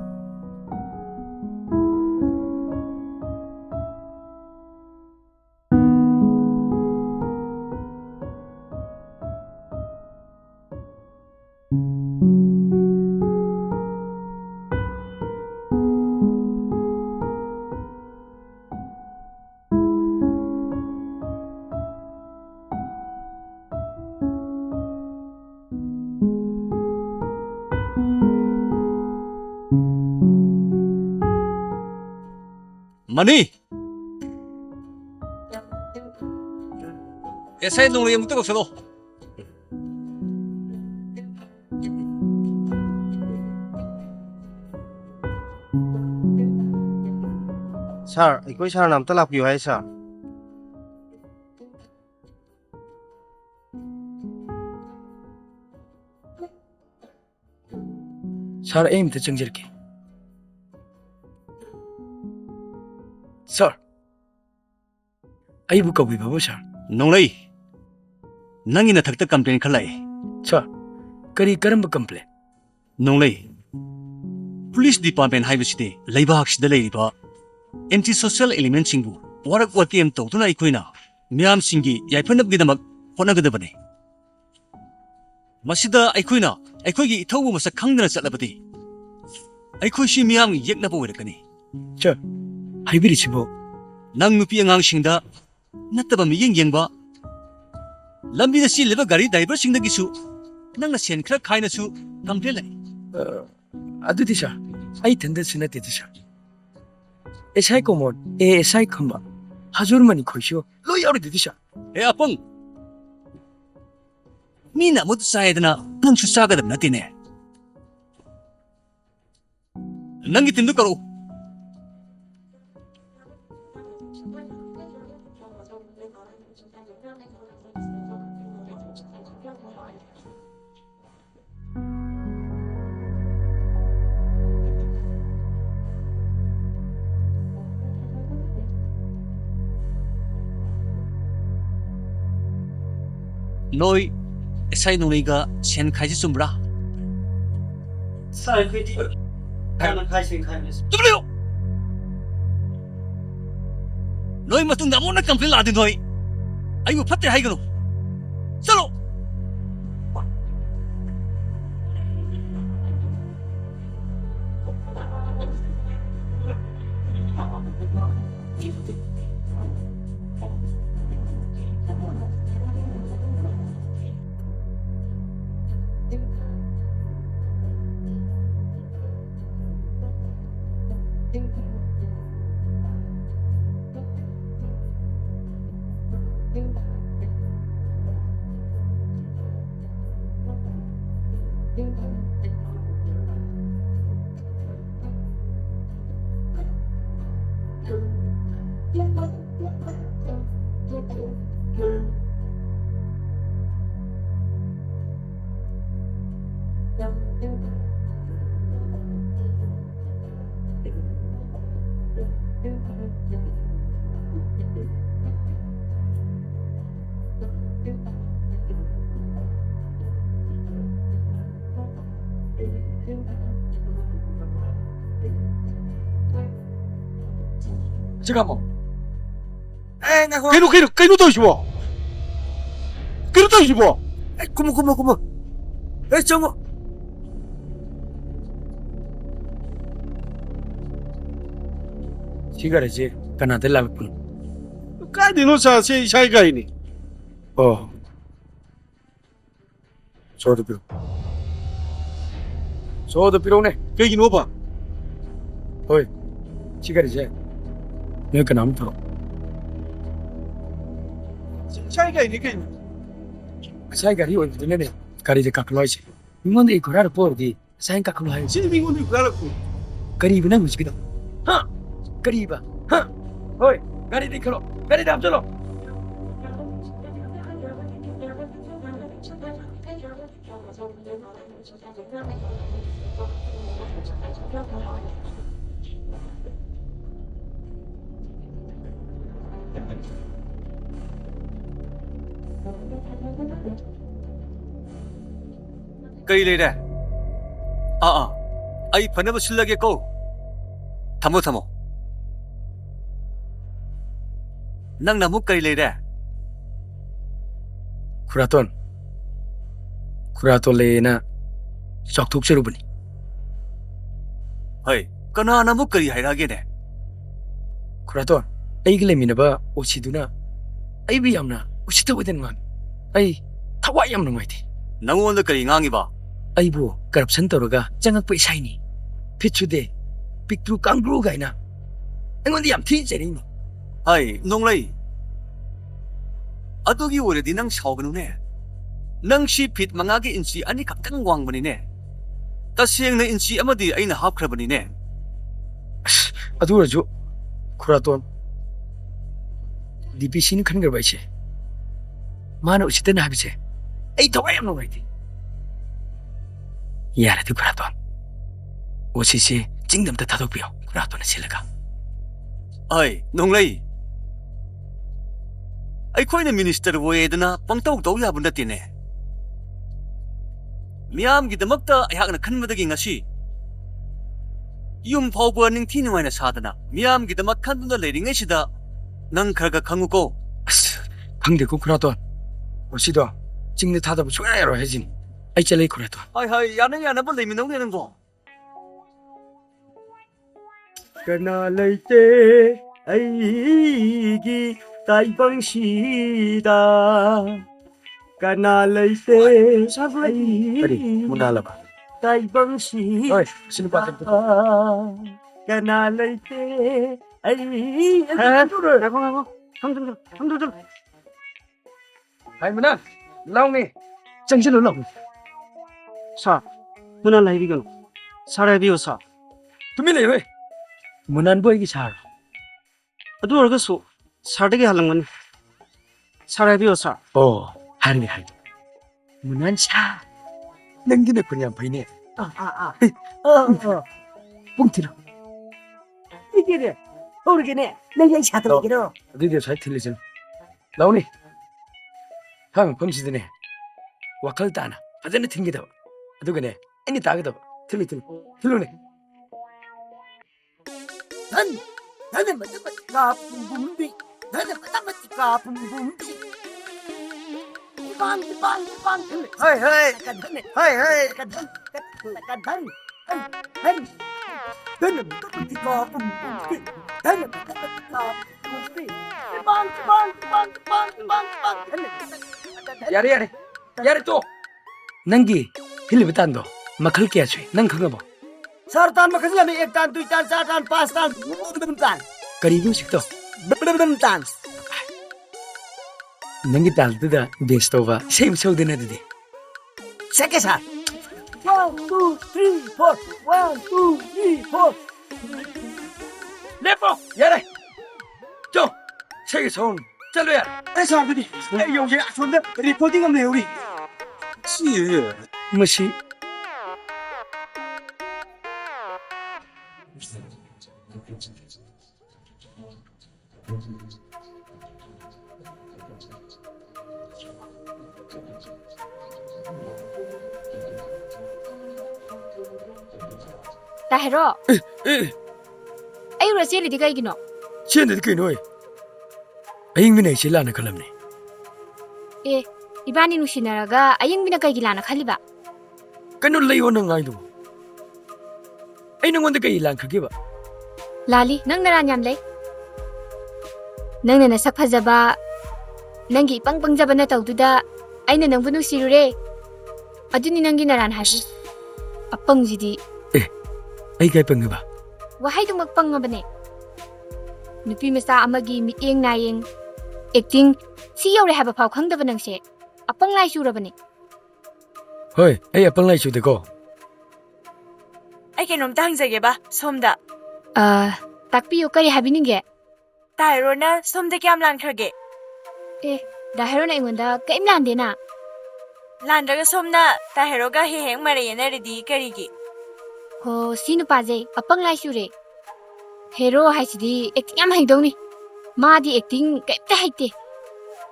Money. Saya nung yang betul selo. Sir, ikoi sir nam talap yu hai sir. Sir aim te changjir ki. Sir, aibu kawi babu sir. Nung lay. Nangi na thakta complain khalai. Sir, kari karamba complain. Nung lay. Police department hai bisite laibak sida laiba anti social element singbu warak watiem tawtuna ikoina miyam singi yaifanab gidamak honagadabane. Masida aikoina aikoigi ithawu masak khangdana chatlabadi. Aikoi si miyam yeknaba oirakani. Sir, haibiri sibo. Nang nupi angang singda nattaba miyeng yengba lambi da si leba gari driver singda gisu nang na sen khra khaina su complain lai. Adudi sir, ai thanda sinate sir. SI common, ASI khamba. Hazur mani khoisho. Lo yauri didi sir. Hey apang. Mina mut saidana nang su sagadam natine. Nangi tindu karo. Noi, SI nungiga sen khaisi sumbra. Sir, ikoi di. Kaiman khai sin khai mes. Tublio. Noi matung namo na complain ladin noi. Ayu phatte haigano. Chalo. 잠깐만. 에, 나 고. 그래도 더 있어. 그래도 더 있어. 고모. 에, 정모. 시가르지 가나들 라군. 까디노 사세 샤이가이니. 저도 필요네. 그긴 오바. 어이, 시가르지. 내가 나무 들어. 샤이가이니 그. 사이가리 어디 들네. 가리지 깎을러지. 이건데 이거라를 보르디 사인 깎을러 하지. 신빙군이 그라고. करीब ना मुझ की तो हाँ करीब हाँ ओए गाड़ी देख लो गाड़ी दाब चलो ꯀꯔꯤ ꯂꯩꯔꯦ ꯑꯩ ꯐꯅꯕ ꯁꯤꯜꯂꯒꯦꯀꯣ ꯊꯝꯃꯣ ꯅꯪꯅ ꯑꯃꯨꯛ ꯀꯔꯤ ꯂꯩꯔꯦ 쿠라톤 레나 ꯆꯥꯎꯊꯣꯛ ꯆꯔꯨꯕꯅꯤ ꯍꯣꯏ ꯀꯅꯥꯅ ꯑꯃꯨꯛ ꯀꯔꯤ ꯍꯥꯏꯔꯛꯑꯒꯦꯅꯦ 쿠라톤 ꯑꯩꯒ ꯂꯩꯃꯤꯟꯅꯕ 오시두나 ꯑꯩꯕꯨ ꯌꯥꯝꯅ 우시다고된 ꯉꯥꯡ ꯑꯩ ꯊꯋꯥꯏ ꯌꯥꯝ ꯅꯨꯡꯉꯥꯏꯇꯦ ꯅꯪꯉꯣꯟꯗ ꯀꯔꯤ ꯉꯥꯡꯉꯤꯕ ꯑꯩꯕꯨ ꯀꯔꯞꯁꯟ ꯇꯧꯔꯒ ꯆꯪꯉꯛꯄ ꯏꯁꯥꯏꯅꯤ ꯐꯤꯠꯁꯨꯗꯦ ꯄꯤꯛꯇ꯭ꯔꯨ ꯀꯥꯡꯒ꯭ꯔꯨ ꯒꯥꯏꯅ ꯑꯩꯉꯣꯟꯗ ꯌꯥꯝ ꯊꯤꯅ ꯆꯩꯔꯛꯏꯅꯤ ꯍꯣꯏ ꯅꯣꯡꯂꯩ ꯑꯗꯨꯒꯤ ꯑꯣꯏꯔꯗꯤ ꯅꯪ ꯁꯥꯎꯒꯅꯨꯅꯦ ꯅꯪ ꯁꯤ ꯐꯤꯠ 5ꯒꯤ ꯏꯟꯆꯤ 2 ꯈꯛꯇꯪ ꯋꯥꯡꯕꯅꯤꯅꯦ ꯇꯁꯦꯡꯅ ꯏꯟꯆꯤ ꯑꯃꯗꯤ ꯑꯩꯅ ꯍꯥꯞꯈ꯭ꯔꯕꯅꯤꯅꯦ ꯑꯗꯨ ꯑꯣꯏꯔꯁꯨ 쿠라톤 DPCꯅ ꯈꯟꯈ꯭ꯔꯕ ꯑꯩꯁꯦ ꯃꯥꯅ ꯎꯁꯤꯠꯇꯅ ꯍꯥꯏꯕꯁꯦ ꯑꯩ ꯊꯋꯥꯏ ꯌꯥꯝ ꯅꯨꯡꯉꯥꯏꯇꯦ ꯌꯥꯔꯗꯤ 쿠라톤 오시시 찡ꯗ ꯑꯝꯇ ꯊꯥꯗꯣꯛꯄꯤꯌꯣ 쿠라톤ꯅ ꯁꯤꯜꯂꯒ ꯍꯣꯏ ꯅꯣꯡꯂꯩ ꯑꯩꯈꯣꯏꯅ ꯃꯤꯅꯤꯁꯇꯔ ꯑꯣꯏꯗꯅ ꯄꯪꯇꯧ ꯇꯧ ꯌꯥꯕ ꯅꯠꯇꯦꯅꯦ ꯃꯤꯌꯥꯝꯒꯤꯗꯃꯛꯇ ꯑꯩꯍꯥꯛꯅ ꯈꯟꯕꯗꯒꯤ ꯉꯁꯤ ꯌꯨꯝ ꯐꯥꯎꯕ ꯅꯤꯡꯊꯤ ꯅꯨꯡꯉꯥꯏꯅ ꯁꯥꯗꯅ ꯃꯤꯌꯥꯝꯒꯤꯗꯃꯛ ꯈꯟꯗꯨꯅ ꯂꯩꯔꯤꯉꯩꯁꯤꯗ ꯅꯪ ꯈꯔ ꯈꯪꯉꯨꯀꯣ ꯑꯁ ꯈꯪꯗꯦꯀꯣ 쿠라톤 오시도 찡ꯗ ꯊꯥꯗꯕ ꯁꯨꯡꯌꯥ ꯌꯥꯔꯣꯏ ꯍꯥꯏꯁꯤꯅꯤ ꯑꯩ ꯆꯠꯂꯦ 쿠라톤 ꯍꯣꯏ ꯌꯥꯅꯕ ꯂꯩꯃꯤꯟꯅꯧꯅꯦ ꯅꯪꯕꯣ ꯀꯅꯥ ꯂꯩꯇꯦ ꯑꯩꯒꯤ ꯇꯥꯏꯕꯪꯁꯤꯗ ꯀꯅꯥ ꯂꯩꯇꯦ ꯀꯔꯤ ꯃꯨꯟꯅꯥꯜꯂꯕ ꯇꯥꯏꯕꯪꯁꯤꯗ ꯍꯣꯏ ꯁꯤ ꯅꯨꯄꯥꯁꯦ ꯀꯅꯥ ꯂꯩꯇꯦ ꯍꯥꯏ ꯃꯨꯟꯅꯥꯜ ꯂꯥꯎꯅꯦ ꯆꯪꯁꯤꯜꯂꯨ ꯂꯥꯎ ꯁꯥꯔ ꯃꯨꯟꯅꯥꯜ ꯍꯥꯏꯕꯤꯒꯅꯨ ꯁꯥꯔ ꯍꯥꯏꯕꯤꯌꯨ ꯁꯥꯔ ꯇꯨꯃꯤꯟ ꯂꯩꯌꯨ ꯃꯨꯟꯅꯥꯜꯕꯨ ꯑꯩꯒꯤ ꯁꯥꯔ ꯑꯗꯨ ꯑꯣꯏꯔꯒꯁꯨ ꯁꯥꯔꯗꯒꯤ ꯍꯜꯂꯝꯒꯅꯤ ꯁꯥꯔ ꯍꯥꯏꯕꯤꯌꯨ ꯁꯥꯔ 하는 게 하지. 무난 차. 능기네 그냥 보이네. 뽕티로. 이게래 모르겠네 내가 샤도기로 어디에 잘 틀리진. 나오니. 형 범시드네. 와칼 따나. 아전에 튕기다. 어두게네. 애니 따기다. 틀리네. 나는 맞다 붐비 나는 맞다 붐비 빵 헤이 간다네 헤이 간다 헤이 나는 맞다 붐비 나는 맞다 붐비 빵 야래 또. ನಂಗೆ ಇಲ್ಲಿ ಬಿತಾಂದು ಮಕ್ಕಳ ಕ್ಯಾಚೆ ನಂಗೆ ಖಂಗಬ सरतान मखसिया में 1 तान 2 तान 4 तान 5 तान 6 तान करीबी सिक्तो तान ನಂಗೆ ತಾಲ್ತದ ದೇಸ್ತೋವ ಸೇಮ್ ಸೌದನದಿದೆ 세게 살 1 2 3 4 1 2 3 4 레포 야래 좀 세계 손 잘로야 사람들이 여기 아픈데 리포팅 없네 우리 무시 다해로 아이로 젤리디 가이기노 지연데 그이 노이 ꯑꯌꯤꯡꯕꯤꯅ ꯑꯩꯁꯦ ꯂꯥꯟꯅ ꯈꯜꯂꯝꯅꯤ ꯑꯦ 이반이 누시나라가 아잉비나 까이길라나 칼리바 ꯀꯩꯅꯣ ꯂꯩꯌꯣ ꯅꯪ ꯉꯥꯏꯗꯨꯕꯨ ꯑꯩ ꯅꯪꯉꯣꯟꯗ ꯀꯩ ꯂꯥꯟꯈ꯭ꯔꯒꯦꯕ 라리 능 나란 얌레 능는 sắc 파자바 능기 빵빵자바나 떠두다 아이는 능부 누시루레 아두니 능기 나란 하시 아빵지디 ꯑꯩ ꯀꯩ ꯄꯪꯉꯕ 와하이도 막빵ꯉꯕꯅꯦ 누피 masa amagi mieng naeng acting si yore haba phau khangdaba nangse apang lai surabane ꯍꯣꯏ ꯑꯩ ꯑꯄꯪ ꯂꯥꯏꯆꯨꯗꯦꯀꯣ ꯑꯩ ꯀꯩꯅꯣꯝꯇ ꯍꯪꯖꯒꯦꯕ ꯁꯣꯝꯗ takpiyo kari habininge ꯇꯥꯏꯔꯣꯅ ꯁꯣꯝꯗ ꯀꯌꯥꯝ ꯂꯥꯟꯈ꯭ꯔꯒꯦ daherona ingonda kaim landena ꯂꯥꯟꯗ꯭ꯔꯒ ꯁꯣꯝꯅ ꯇꯥꯏꯔꯣꯒ ꯍꯦꯛ ꯍꯦꯛ ꯃꯔꯩ ꯌꯦꯠꯅꯔꯤꯗꯤ ꯀꯔꯤꯒꯤ ho sinu paje apang lai sure hero haisidi acting yam haidongni maadi acting kaimta haite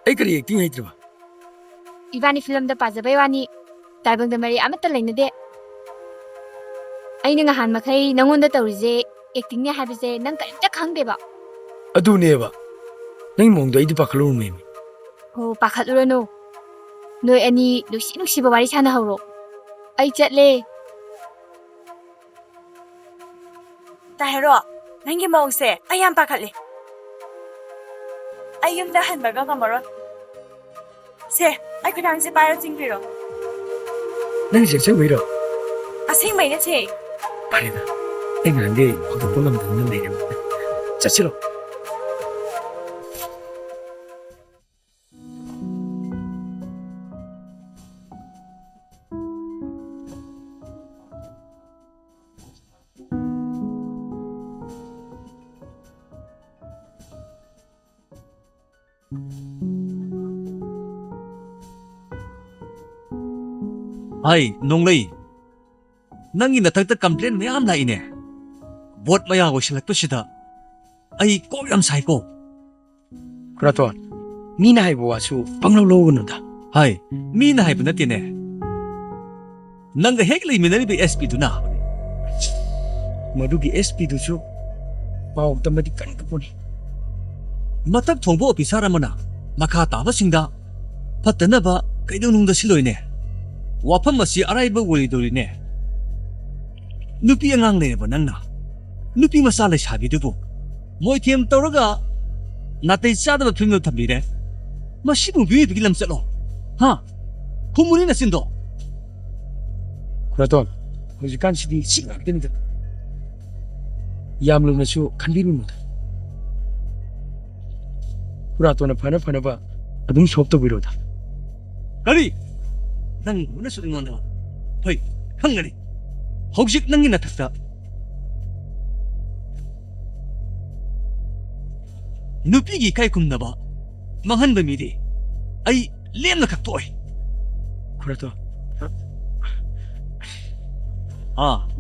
ꯑꯩ ꯀꯔꯤ acting ꯍꯩꯇ꯭ꯔꯕ ibani film da pajabai wani taibang da mari amata lainade aina ngahan makai nangonda tawrije acting ne habise nang kaimta khangdeba ꯑꯗꯨꯅꯦꯕ ꯅꯪ ꯃꯑꯣꯡꯗꯣ ꯑꯩꯗꯤ ꯄꯥꯈꯠꯂꯨꯔꯃꯦꯃꯤ ho pakhatlurano noi ani nusi ba wari sana hawro ai chatle ꯇꯥꯏꯔꯣ ꯅꯪꯒꯤ ꯃꯑꯣꯡꯁꯦ ꯑꯩ ꯌꯥꯝ ꯄꯥꯈꯠꯂꯦ ꯑꯩ ꯌꯨꯝꯗ ꯍꯟꯕꯒ ꯉꯝꯃꯔꯣꯏ ꯁꯦ ꯑꯩ ꯈꯨꯗꯥꯡꯁꯦ ꯄꯥꯏꯔ ꯆꯤꯡꯕꯤꯔꯣ ꯅꯪ ꯆꯦꯛꯁꯤꯟꯕꯩꯔꯣ ꯑꯁꯦꯡꯕꯩꯅ ꯁꯦ ꯐꯔꯦꯗ ꯑꯩ ꯉꯍꯥꯟꯗꯤ ꯍꯧꯗꯣꯛꯄ ꯉꯝꯗꯅ ꯂꯩꯔꯦꯕ ꯆꯠꯁꯤꯔꯣ Ay, Nonglay. Nangin na tagtag complain mayam na ine. Bot maya ko silagto sida. Ay, ko yam say ko. Kuraton, mina hay buwasu panglawlaw da. Ay, mina hay natin eh. Nang heglay minari ba SP do na. Madugi SP do so. Pao tamadi kan kapuni. Matag thongbo opisara mo na. Makata ba singda. Patana ba kayo nung da siloy ne. Wapam masi aray ba wali doli ne. Nupi ang ang ba nang na. Nupi masalay sabi do po. Moy tiyam tawraga. Natay sada ba pimil tabire. Masibong bibigilam sa lo. Ha? Kumuni na sindo. Kuraton, hujikan sidi singak din da. Yamlo na so kanbiru mo da. Kuraton na pana ba adung shop to biro da. Kari! Nang muna sa ringon na. Hoy, hangari. Hogsik nang inatakta. Nupigi kay kum na ba? Manghan ba midi? Ay, liyam na kaktoy. Kuraton.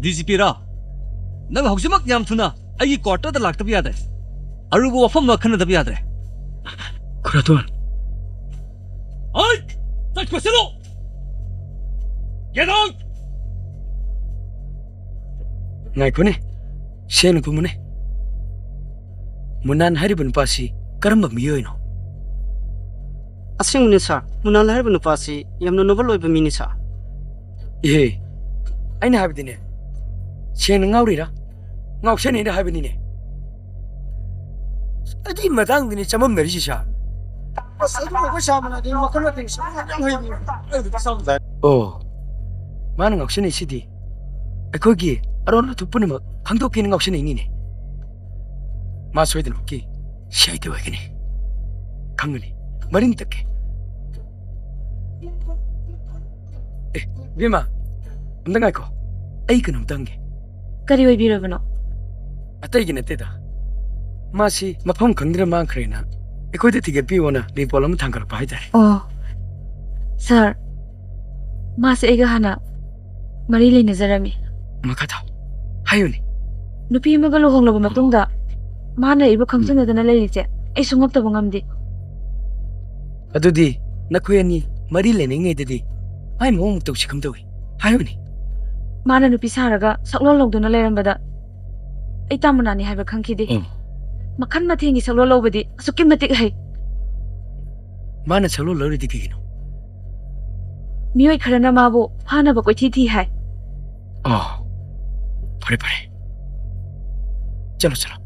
DGP ra. Nang hogsimak yam tuna. Ay, quarter da lakta biyadre. Arugo wafam makhan na da biyadre. Kuraton. Ay! Touch pasilo! Get out! Ngay ko ne. Siya ko mo ne. Munan haribun pasi karamba miyoy no. Asing ni sa, muna lahir ba nupasi, yam no novel ba mini sa. Ihe. Ay na habi din eh. Siya ngawri ra. Ngaw siya ni habi ni ne. Adi matang din chamam nari siya. Oh. Mana ngauksini sidi. Akogi aron tu punima hangdokin ngauksini ingine. Masweden hoki. Siya ito wagini. Kangani. Marin take. Bima. Amdangay ko. Ay ka namdangge. Kari oibirabano Atay ginateda. Masi mapam kangdira maangkrena. Ako'y tigat piwana di polam tangkal pa haydari. Oh sir mas aiga hana mari leinajarami Makataw. Hayuni. nupi amaga luhonglaba matungda mana iba khangsanadana leiriche ai sungaptaba ngamdi Adudi nakuyani mari leningai dadi. Ay mo muktaw sikamdawi. Hayuni. mana nupi saraga saklol logduna leirambada ai tamunani haiba khangkidi makhan mathengi saklol lobadi asukki matik hai ꯃꯥꯅ ꯁꯛꯂꯣꯟ ꯂꯧꯔꯤꯗꯤ ꯀꯩꯒꯤꯅꯣ? ꯃꯤꯑꯣꯏ ꯈꯔꯅ ꯃꯥꯕꯨ ꯐꯥꯅꯕ ꯀꯣꯏꯊꯤ ꯊꯤ ꯍꯥꯏ ꯐꯔꯦ ꯐꯔꯦ ꯆꯠꯂꯣ ꯆꯠꯂꯣ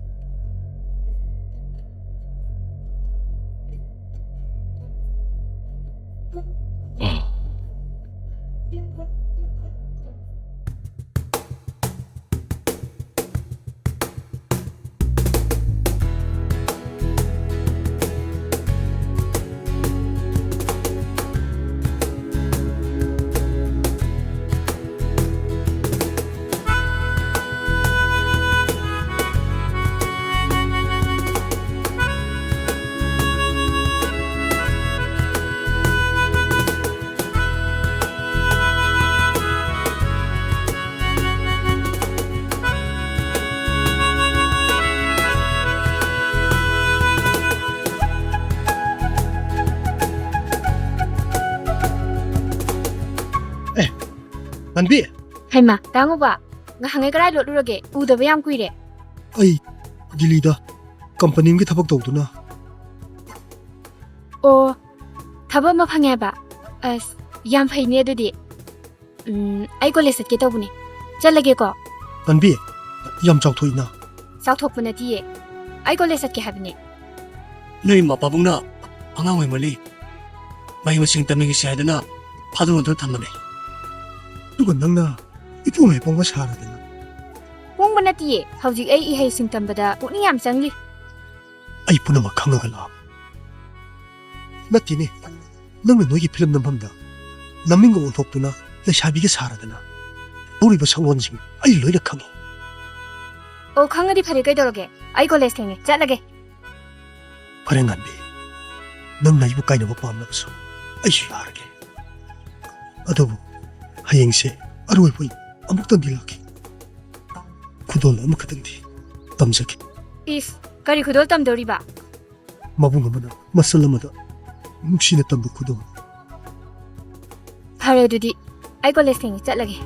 ꯅꯟꯕꯤ ꯍꯩꯃ ꯗꯥꯉꯣꯕ ꯉꯍꯥꯡꯉꯩ ꯀꯔꯥꯏ ꯂꯣꯠꯂꯨꯔꯒꯦ ꯎꯗꯕ ꯌꯥꯝ ꯀꯨꯏꯔꯦ ꯑꯩ ꯗꯤꯜꯂꯤꯗ ꯀꯝꯄꯅꯤ ꯑꯃꯒꯤ ꯊꯕꯛ ꯇꯧꯗꯨꯅ ꯑꯣ ꯊꯕꯛ ꯑꯃ ꯐꯪꯉꯦ ꯍꯥꯏꯕ ꯑꯁ ꯌꯥꯝ ꯐꯩꯅꯦ ꯑꯗꯨꯗꯤ ꯑꯩ ꯀꯣꯂꯦꯖ ꯆꯠꯀꯦ ꯇꯧꯕꯅꯦ ꯆꯠꯂꯒꯦꯀꯣ ꯅꯟꯕꯤ ꯌꯥꯝ ꯆꯥꯎꯊꯣꯛꯏꯅ ꯆꯥꯎꯊꯣꯛꯄ ꯅꯠꯇꯤꯌꯦ ꯑꯩ ꯀꯣꯂꯦꯖ ꯆꯠꯀꯦ ꯍꯥꯏꯕꯅꯦ ꯅꯣꯏ ꯃꯄꯥꯕꯨꯡꯅ ꯑꯉꯥꯡ ꯑꯣꯏꯃꯜꯂꯤ ꯃꯍꯩ ꯃꯁꯤꯡ ꯇꯝꯅꯤꯡꯉꯤꯁꯤ ꯍꯥꯏꯗꯅ ꯐꯥꯗꯣꯛꯅꯗꯨꯅ ꯊꯝꯕꯅꯦ ꯑꯗꯨꯒ ꯅꯪꯅ ꯏꯄꯨ ꯃꯩꯄꯣꯡꯒ ꯁꯥꯔꯗꯅ ꯄꯣꯡꯕ ꯅꯠꯇꯤꯌꯦ ꯍꯧꯖꯤꯛ ꯑꯩ ꯏꯍꯩꯁꯤꯡ ꯇꯝꯕꯗ ꯄꯨꯛꯅꯤꯡ ꯌꯥꯝ ꯆꯪꯂꯤ ꯑꯩ ꯄꯨꯝꯅꯃꯛ ꯈꯪꯉꯒ ꯂꯥꯛꯑꯣ ꯅꯠꯇꯦꯅꯦ ꯅꯪꯅ ꯅꯣꯏꯒꯤ ꯐꯤꯂꯝ ꯅꯝꯐꯝꯗ ꯅꯝꯃꯤꯡꯒ ꯑꯣꯟꯊꯣꯛꯇꯨꯅ ꯂꯩꯁꯥꯕꯤꯒ ꯁꯥꯔꯗꯅ ꯇꯧꯔꯤꯕ ꯁꯛꯂꯣꯟꯁꯤꯡ ꯑꯩ ꯂꯣꯏꯅ ꯈꯪꯉꯤ ꯑꯣ ꯈꯪꯉꯗꯤ ꯐꯔꯦ ꯀꯩꯗꯧꯔꯒꯦ ꯑꯩ ꯀꯣꯂꯦꯖ ꯊꯦꯡꯉꯦ ꯆꯠꯂꯒꯦ ꯐꯔꯦ ꯉꯥꯟꯕꯤ ꯅꯪꯅ ꯑꯩꯕꯨ ꯀꯥꯏꯅꯕ ꯄꯥꯝꯂꯕꯁꯨ ꯑꯩꯁꯨ ꯌꯥꯔꯒꯦ ꯑꯗꯨꯕꯨ ꯍꯌꯦꯡꯁꯦ ꯑꯔꯣꯏꯕ ꯑꯃꯨꯛꯇꯪꯗꯤ ꯂꯥꯛꯈꯤ ꯈꯨꯗꯣꯜ ꯑꯃꯈꯛꯇꯪꯗꯤ ꯇꯝꯖꯒꯦ ꯏꯁ ꯀꯔꯤ ꯈꯨꯗꯣꯜ ꯇꯝꯗꯧꯔꯤꯕ ꯃꯕꯨꯡ ꯑꯃꯅ ꯃꯁꯜ ꯑꯃꯗ ꯅꯨꯡꯁꯤꯅ ꯇꯝꯕ ꯈꯨꯗꯣꯜ ꯐꯔꯦ ꯑꯗꯨꯗꯤ ꯑꯩ ꯀꯣꯂꯦꯖ ꯊꯦꯡꯉꯦ ꯆꯠꯂꯒꯦ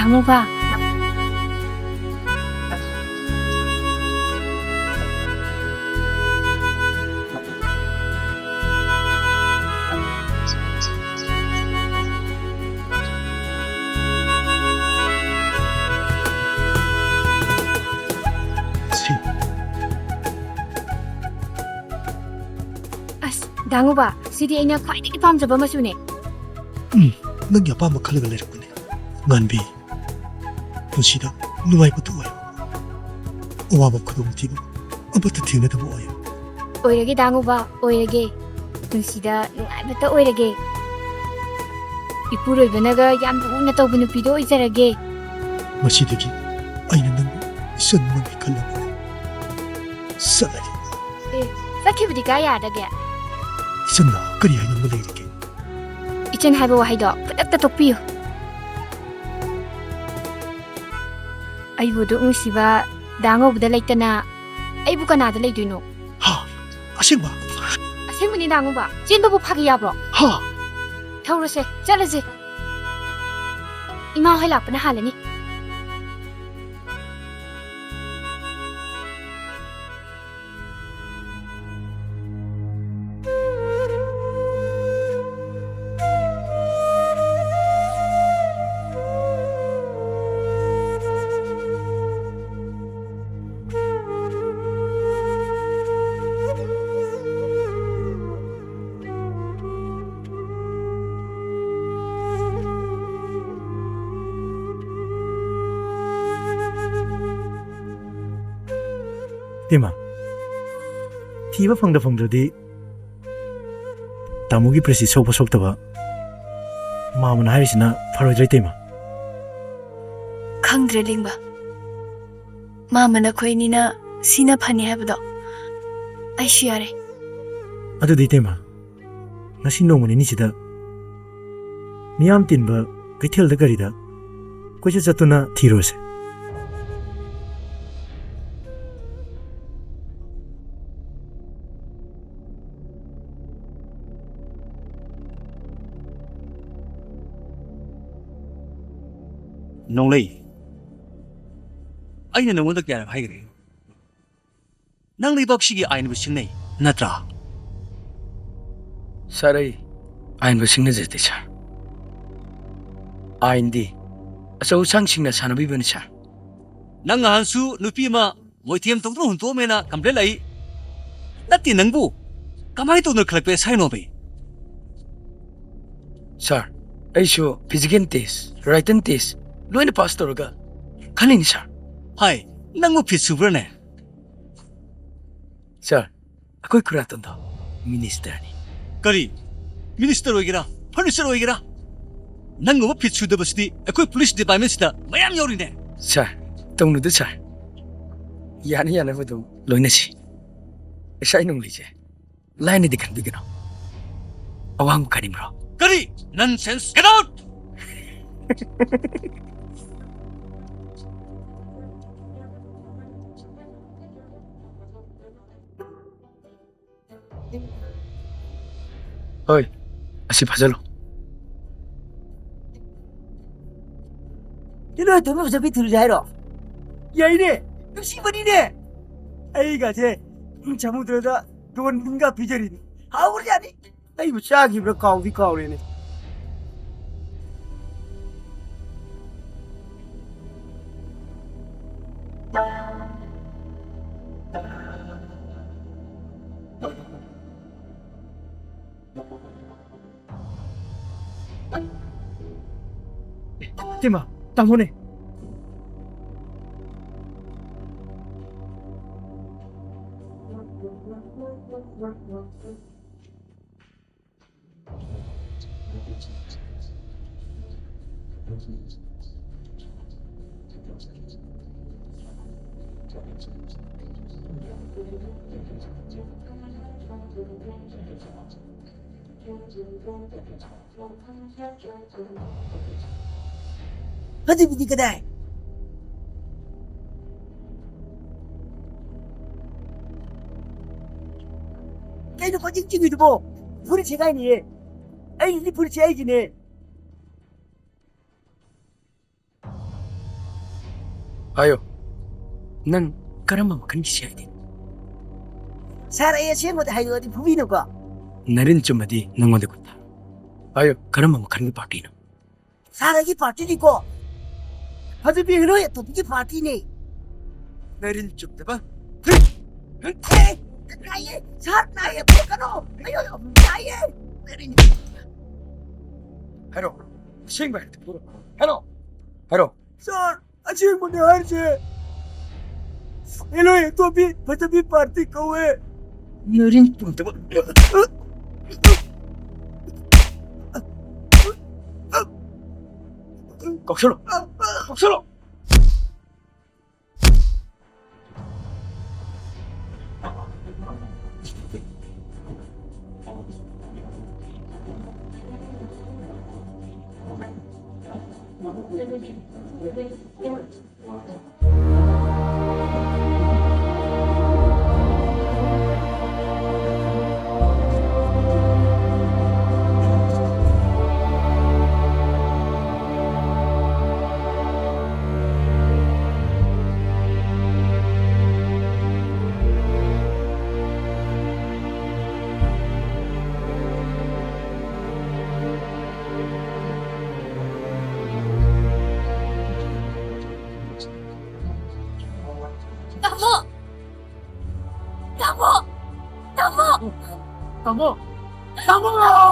다모가 ꯑꯁ ꯗꯥꯉꯨꯕ ꯁꯤꯗꯤ ꯑꯩꯅ ꯈ꯭ꯋꯥꯏꯗꯒꯤ ꯄꯥꯝꯖꯕ ꯃꯆꯨꯅꯦ ꯅꯪꯒꯤ ꯑꯄꯥꯝꯕ ꯈꯜꯂꯒ ꯂꯩꯔꯛꯄꯅꯦ ꯉꯥꯟꯕꯤ ꯄꯨꯟꯁꯤꯗ ꯅꯨꯡꯉꯥꯏꯕꯗꯨ ꯑꯣꯏꯌꯨ ꯑꯋꯥꯕ ꯈꯨꯗꯣꯡꯊꯤꯕ ꯑꯃꯠꯇ ꯊꯦꯡꯅꯗꯕ ꯑꯣꯏꯌꯨ ꯑꯣꯏꯔꯒꯦ ꯗꯥꯉꯨꯕ ꯑꯣꯏꯔꯒꯦ ꯄꯨꯟꯁꯤꯗ ꯅꯨꯡꯉꯥꯏꯕꯇ ꯑꯣꯏꯔꯒꯦ ꯏꯄꯨꯔꯣꯏꯕꯅꯒ ꯌꯥꯝ ꯂꯨꯅ ꯇꯧꯕ ꯅꯨꯄꯤꯗꯣ ꯑꯣꯏꯖꯔꯒꯦ ꯃꯁꯤꯗꯒꯤ ꯑꯩꯅ ꯅꯪꯕꯨ ꯏꯆꯟꯃꯛꯅꯤ ꯈꯜꯂꯕꯅꯤ ꯆꯠꯂꯒꯦ ꯆꯠꯈꯤꯕꯗꯤ ꯀꯥꯏ ꯌꯥꯔꯗꯒꯦ ꯏꯆꯟꯅ ꯀꯔꯤ ꯍꯥꯏꯅꯤꯡꯕ ꯂꯩꯔꯤꯒꯦ 이젠 하이버 와이더 푸닥다 독비요 아이부도 응시바 낭어보다 레이따나 아이부 가나다 레이드노 하 아생바 생문이 낭어봐 찐도부 파기 야브로 하 타오르세 짜르지 이마 하이락부나 하려니 Tema, tiba fangda fangda di tamu gi presi sok pasok taba, mama na hari sina faroi drai tema. Khangdre lingba, mama na koi ni na sina phani hai bado, ai shiyare. Adu di tema, nasi nong mani ni sida ꯃꯤꯌꯥꯝ ꯇꯤꯟꯕ ꯀꯩꯊꯦꯜꯗ ꯒꯥꯔꯤꯗ ꯀꯣꯏꯆꯠ ꯆꯠꯇꯨꯅ ꯊꯤꯔꯨꯔꯁꯦ ꯅꯣꯡꯂꯩ ꯑꯩꯅ ꯅꯉꯣꯟꯗ ꯀꯌꯥꯔꯛ ꯍꯥꯏꯈ꯭ꯔꯦ ꯅꯪ ꯂꯩꯕꯥꯛꯁꯤꯒꯤ ꯑꯥꯏꯟꯕꯨ ꯁꯤꯡꯅꯩ ꯅꯠꯇ꯭ꯔꯥ ꯁꯥꯔ ꯑꯩ ꯑꯥꯏꯟꯕꯨ ꯁꯤꯡꯅꯖꯗꯦ ꯁꯥꯔ ꯑꯥꯏꯟꯗꯤ ꯑꯆꯧ ꯑꯁꯥꯡꯁꯤꯡꯅ ꯁꯥꯟꯅꯕꯤꯕꯅꯤ ꯁꯥꯔ ꯅꯪ ꯅꯍꯥꯟꯁꯨ ꯅꯨꯄꯤ ꯑꯃ ꯃꯣꯏꯊꯦꯝ ꯇꯧꯗꯨꯅ ꯍꯨꯟꯇꯣꯛꯑꯝꯃꯦꯅ ꯀꯝꯄ꯭ꯂꯦꯟ ꯂꯥꯛꯏ ꯅꯠꯇꯦ ꯅꯪꯕꯨ ꯀꯃꯥꯏꯅ ꯇꯧꯗꯅ ꯈꯜꯂꯛꯄ ꯑꯦꯁꯥꯏꯅꯣꯕꯤ ꯁꯥꯔ ꯑꯩꯁꯨ ꯐꯤꯖꯤꯀꯦꯜ ꯇꯦꯁ ꯔꯥꯏꯇꯟ ꯇꯦꯁ ꯂꯣꯏꯅ ꯄꯥꯁ ꯇꯧꯔꯒ ꯈꯜꯂꯤꯅꯤ ꯁꯥꯔ ꯍꯥꯏ ꯅꯪꯕꯨ ꯐꯤꯠ ꯁꯨꯕ꯭ꯔꯅꯦ ꯁꯥꯔ ꯑꯩꯈꯣꯏ ꯈꯨꯔꯥꯇꯣꯟꯗꯣ ꯃꯤꯅꯤꯁꯇꯔꯅꯤ ꯀꯔꯤ ꯃꯤꯅꯤꯁꯇꯔ ꯑꯣꯏꯒꯦꯔꯥ ꯐꯔꯅꯤꯆꯔ ꯑꯣꯏꯒꯦꯔꯥ ꯅꯪꯒꯨꯝꯕ ꯐꯤꯠ ꯁꯨꯗꯕꯁꯤꯗꯤ ꯑꯩꯈꯣꯏ ꯄꯨꯂꯤꯁ ꯗꯤꯄꯥꯔꯠꯃꯦꯟꯁꯤꯗ ꯃꯌꯥꯝ ꯌꯥꯎꯔꯤꯅꯦ ꯁꯥꯔ ꯇꯧꯅꯨꯗ ꯁꯥꯔ ꯌꯥꯅ ꯌꯥꯅꯕ ꯑꯗꯨꯝ ꯂꯣꯏꯅꯁꯤ ꯏꯁꯥ ꯅꯨꯡꯂꯩꯁꯦ ꯂꯥꯏꯅꯗꯤ ꯈꯟꯕꯤꯒꯅꯣ ꯑꯋꯥꯡꯕ ꯀꯔꯤꯃ꯭ꯔꯣ ꯀꯔꯤ ꯅꯟꯁꯦꯟꯁ ꯒꯦꯠ ꯑꯥꯎꯠ ꯍꯣꯏ ꯑꯁꯤ ꯐꯖꯜꯂꯣ ꯀꯩꯅꯣ ꯇꯣꯝꯕ ꯐꯖꯕꯤ ꯊꯤꯔꯨꯁꯦ ꯍꯥꯏꯔꯣ ꯌꯥꯏꯅꯦ ꯅꯨꯡꯁꯤꯕꯅꯤꯅꯦ ꯑꯩꯒꯁꯦ ꯁꯃꯨꯗ꯭ꯔꯗ ꯗꯣꯟꯒ ꯄꯤꯖꯔꯤꯅꯤ ꯍꯥꯎꯔꯖꯥꯅꯤ ꯑꯩꯕꯨ ꯆꯥꯈꯤꯕ꯭ꯔꯥ ꯀꯥꯎꯗꯤ ꯀꯥꯎꯔꯦꯅꯦ ꯇꯤꯃ ꯇꯥꯃꯣꯅꯦ ꯍꯧꯖꯤꯛꯄꯨꯗꯤ ꯀꯗꯥꯏ ꯀꯩꯅꯣ ꯍꯧꯖꯤꯛ ꯆꯤꯡꯉꯤꯗꯨꯕꯣ ꯐꯨꯔꯤꯠꯁꯦ ꯀꯥꯏꯅꯤꯌꯦ ꯑꯩꯒꯤꯗꯤ ꯐꯨꯔꯤꯠꯁꯦ ꯑꯩꯒꯤꯅꯦ ꯍꯥꯏꯌꯣ ꯅꯪ ꯀꯔꯝꯕ ꯃꯈꯜꯒꯤ ꯁꯤआꯏꯗꯤ ꯁꯥꯔ ꯑꯩ ꯑꯁꯦꯡꯕꯗ ꯍꯥꯏꯗꯣꯛꯑꯗꯤ ꯐꯨꯕꯤꯅꯨꯀꯣ ꯅꯔꯤꯟ ꯆꯨꯝꯃꯗꯤ ꯅꯪꯉꯣꯟꯗ ꯈꯨꯠ ꯊꯥꯔꯣ ꯍꯥꯏꯌꯣ ꯀꯔꯝꯕ ꯃꯈꯜꯒꯤ ꯄꯥꯔꯇꯤꯅꯣ ꯁꯥꯔ ꯑꯩꯒꯤ ꯄꯥꯔꯇꯤꯅꯤꯀꯣ ꯍꯧꯖꯤꯛ ꯍꯤꯔꯣꯏ ꯑꯇꯣꯞꯄꯒꯤ ꯄꯥꯔꯇꯤꯅꯦ ꯅꯔꯤꯟ ꯆꯨꯝꯗꯕ 나의 나의 보가노 나의 하로 생발 들어 하로 하로 सर अच्छे मुझे हर से हेलो ये तो भी पार्टी को है नरिन तुमतब kokсolo 나무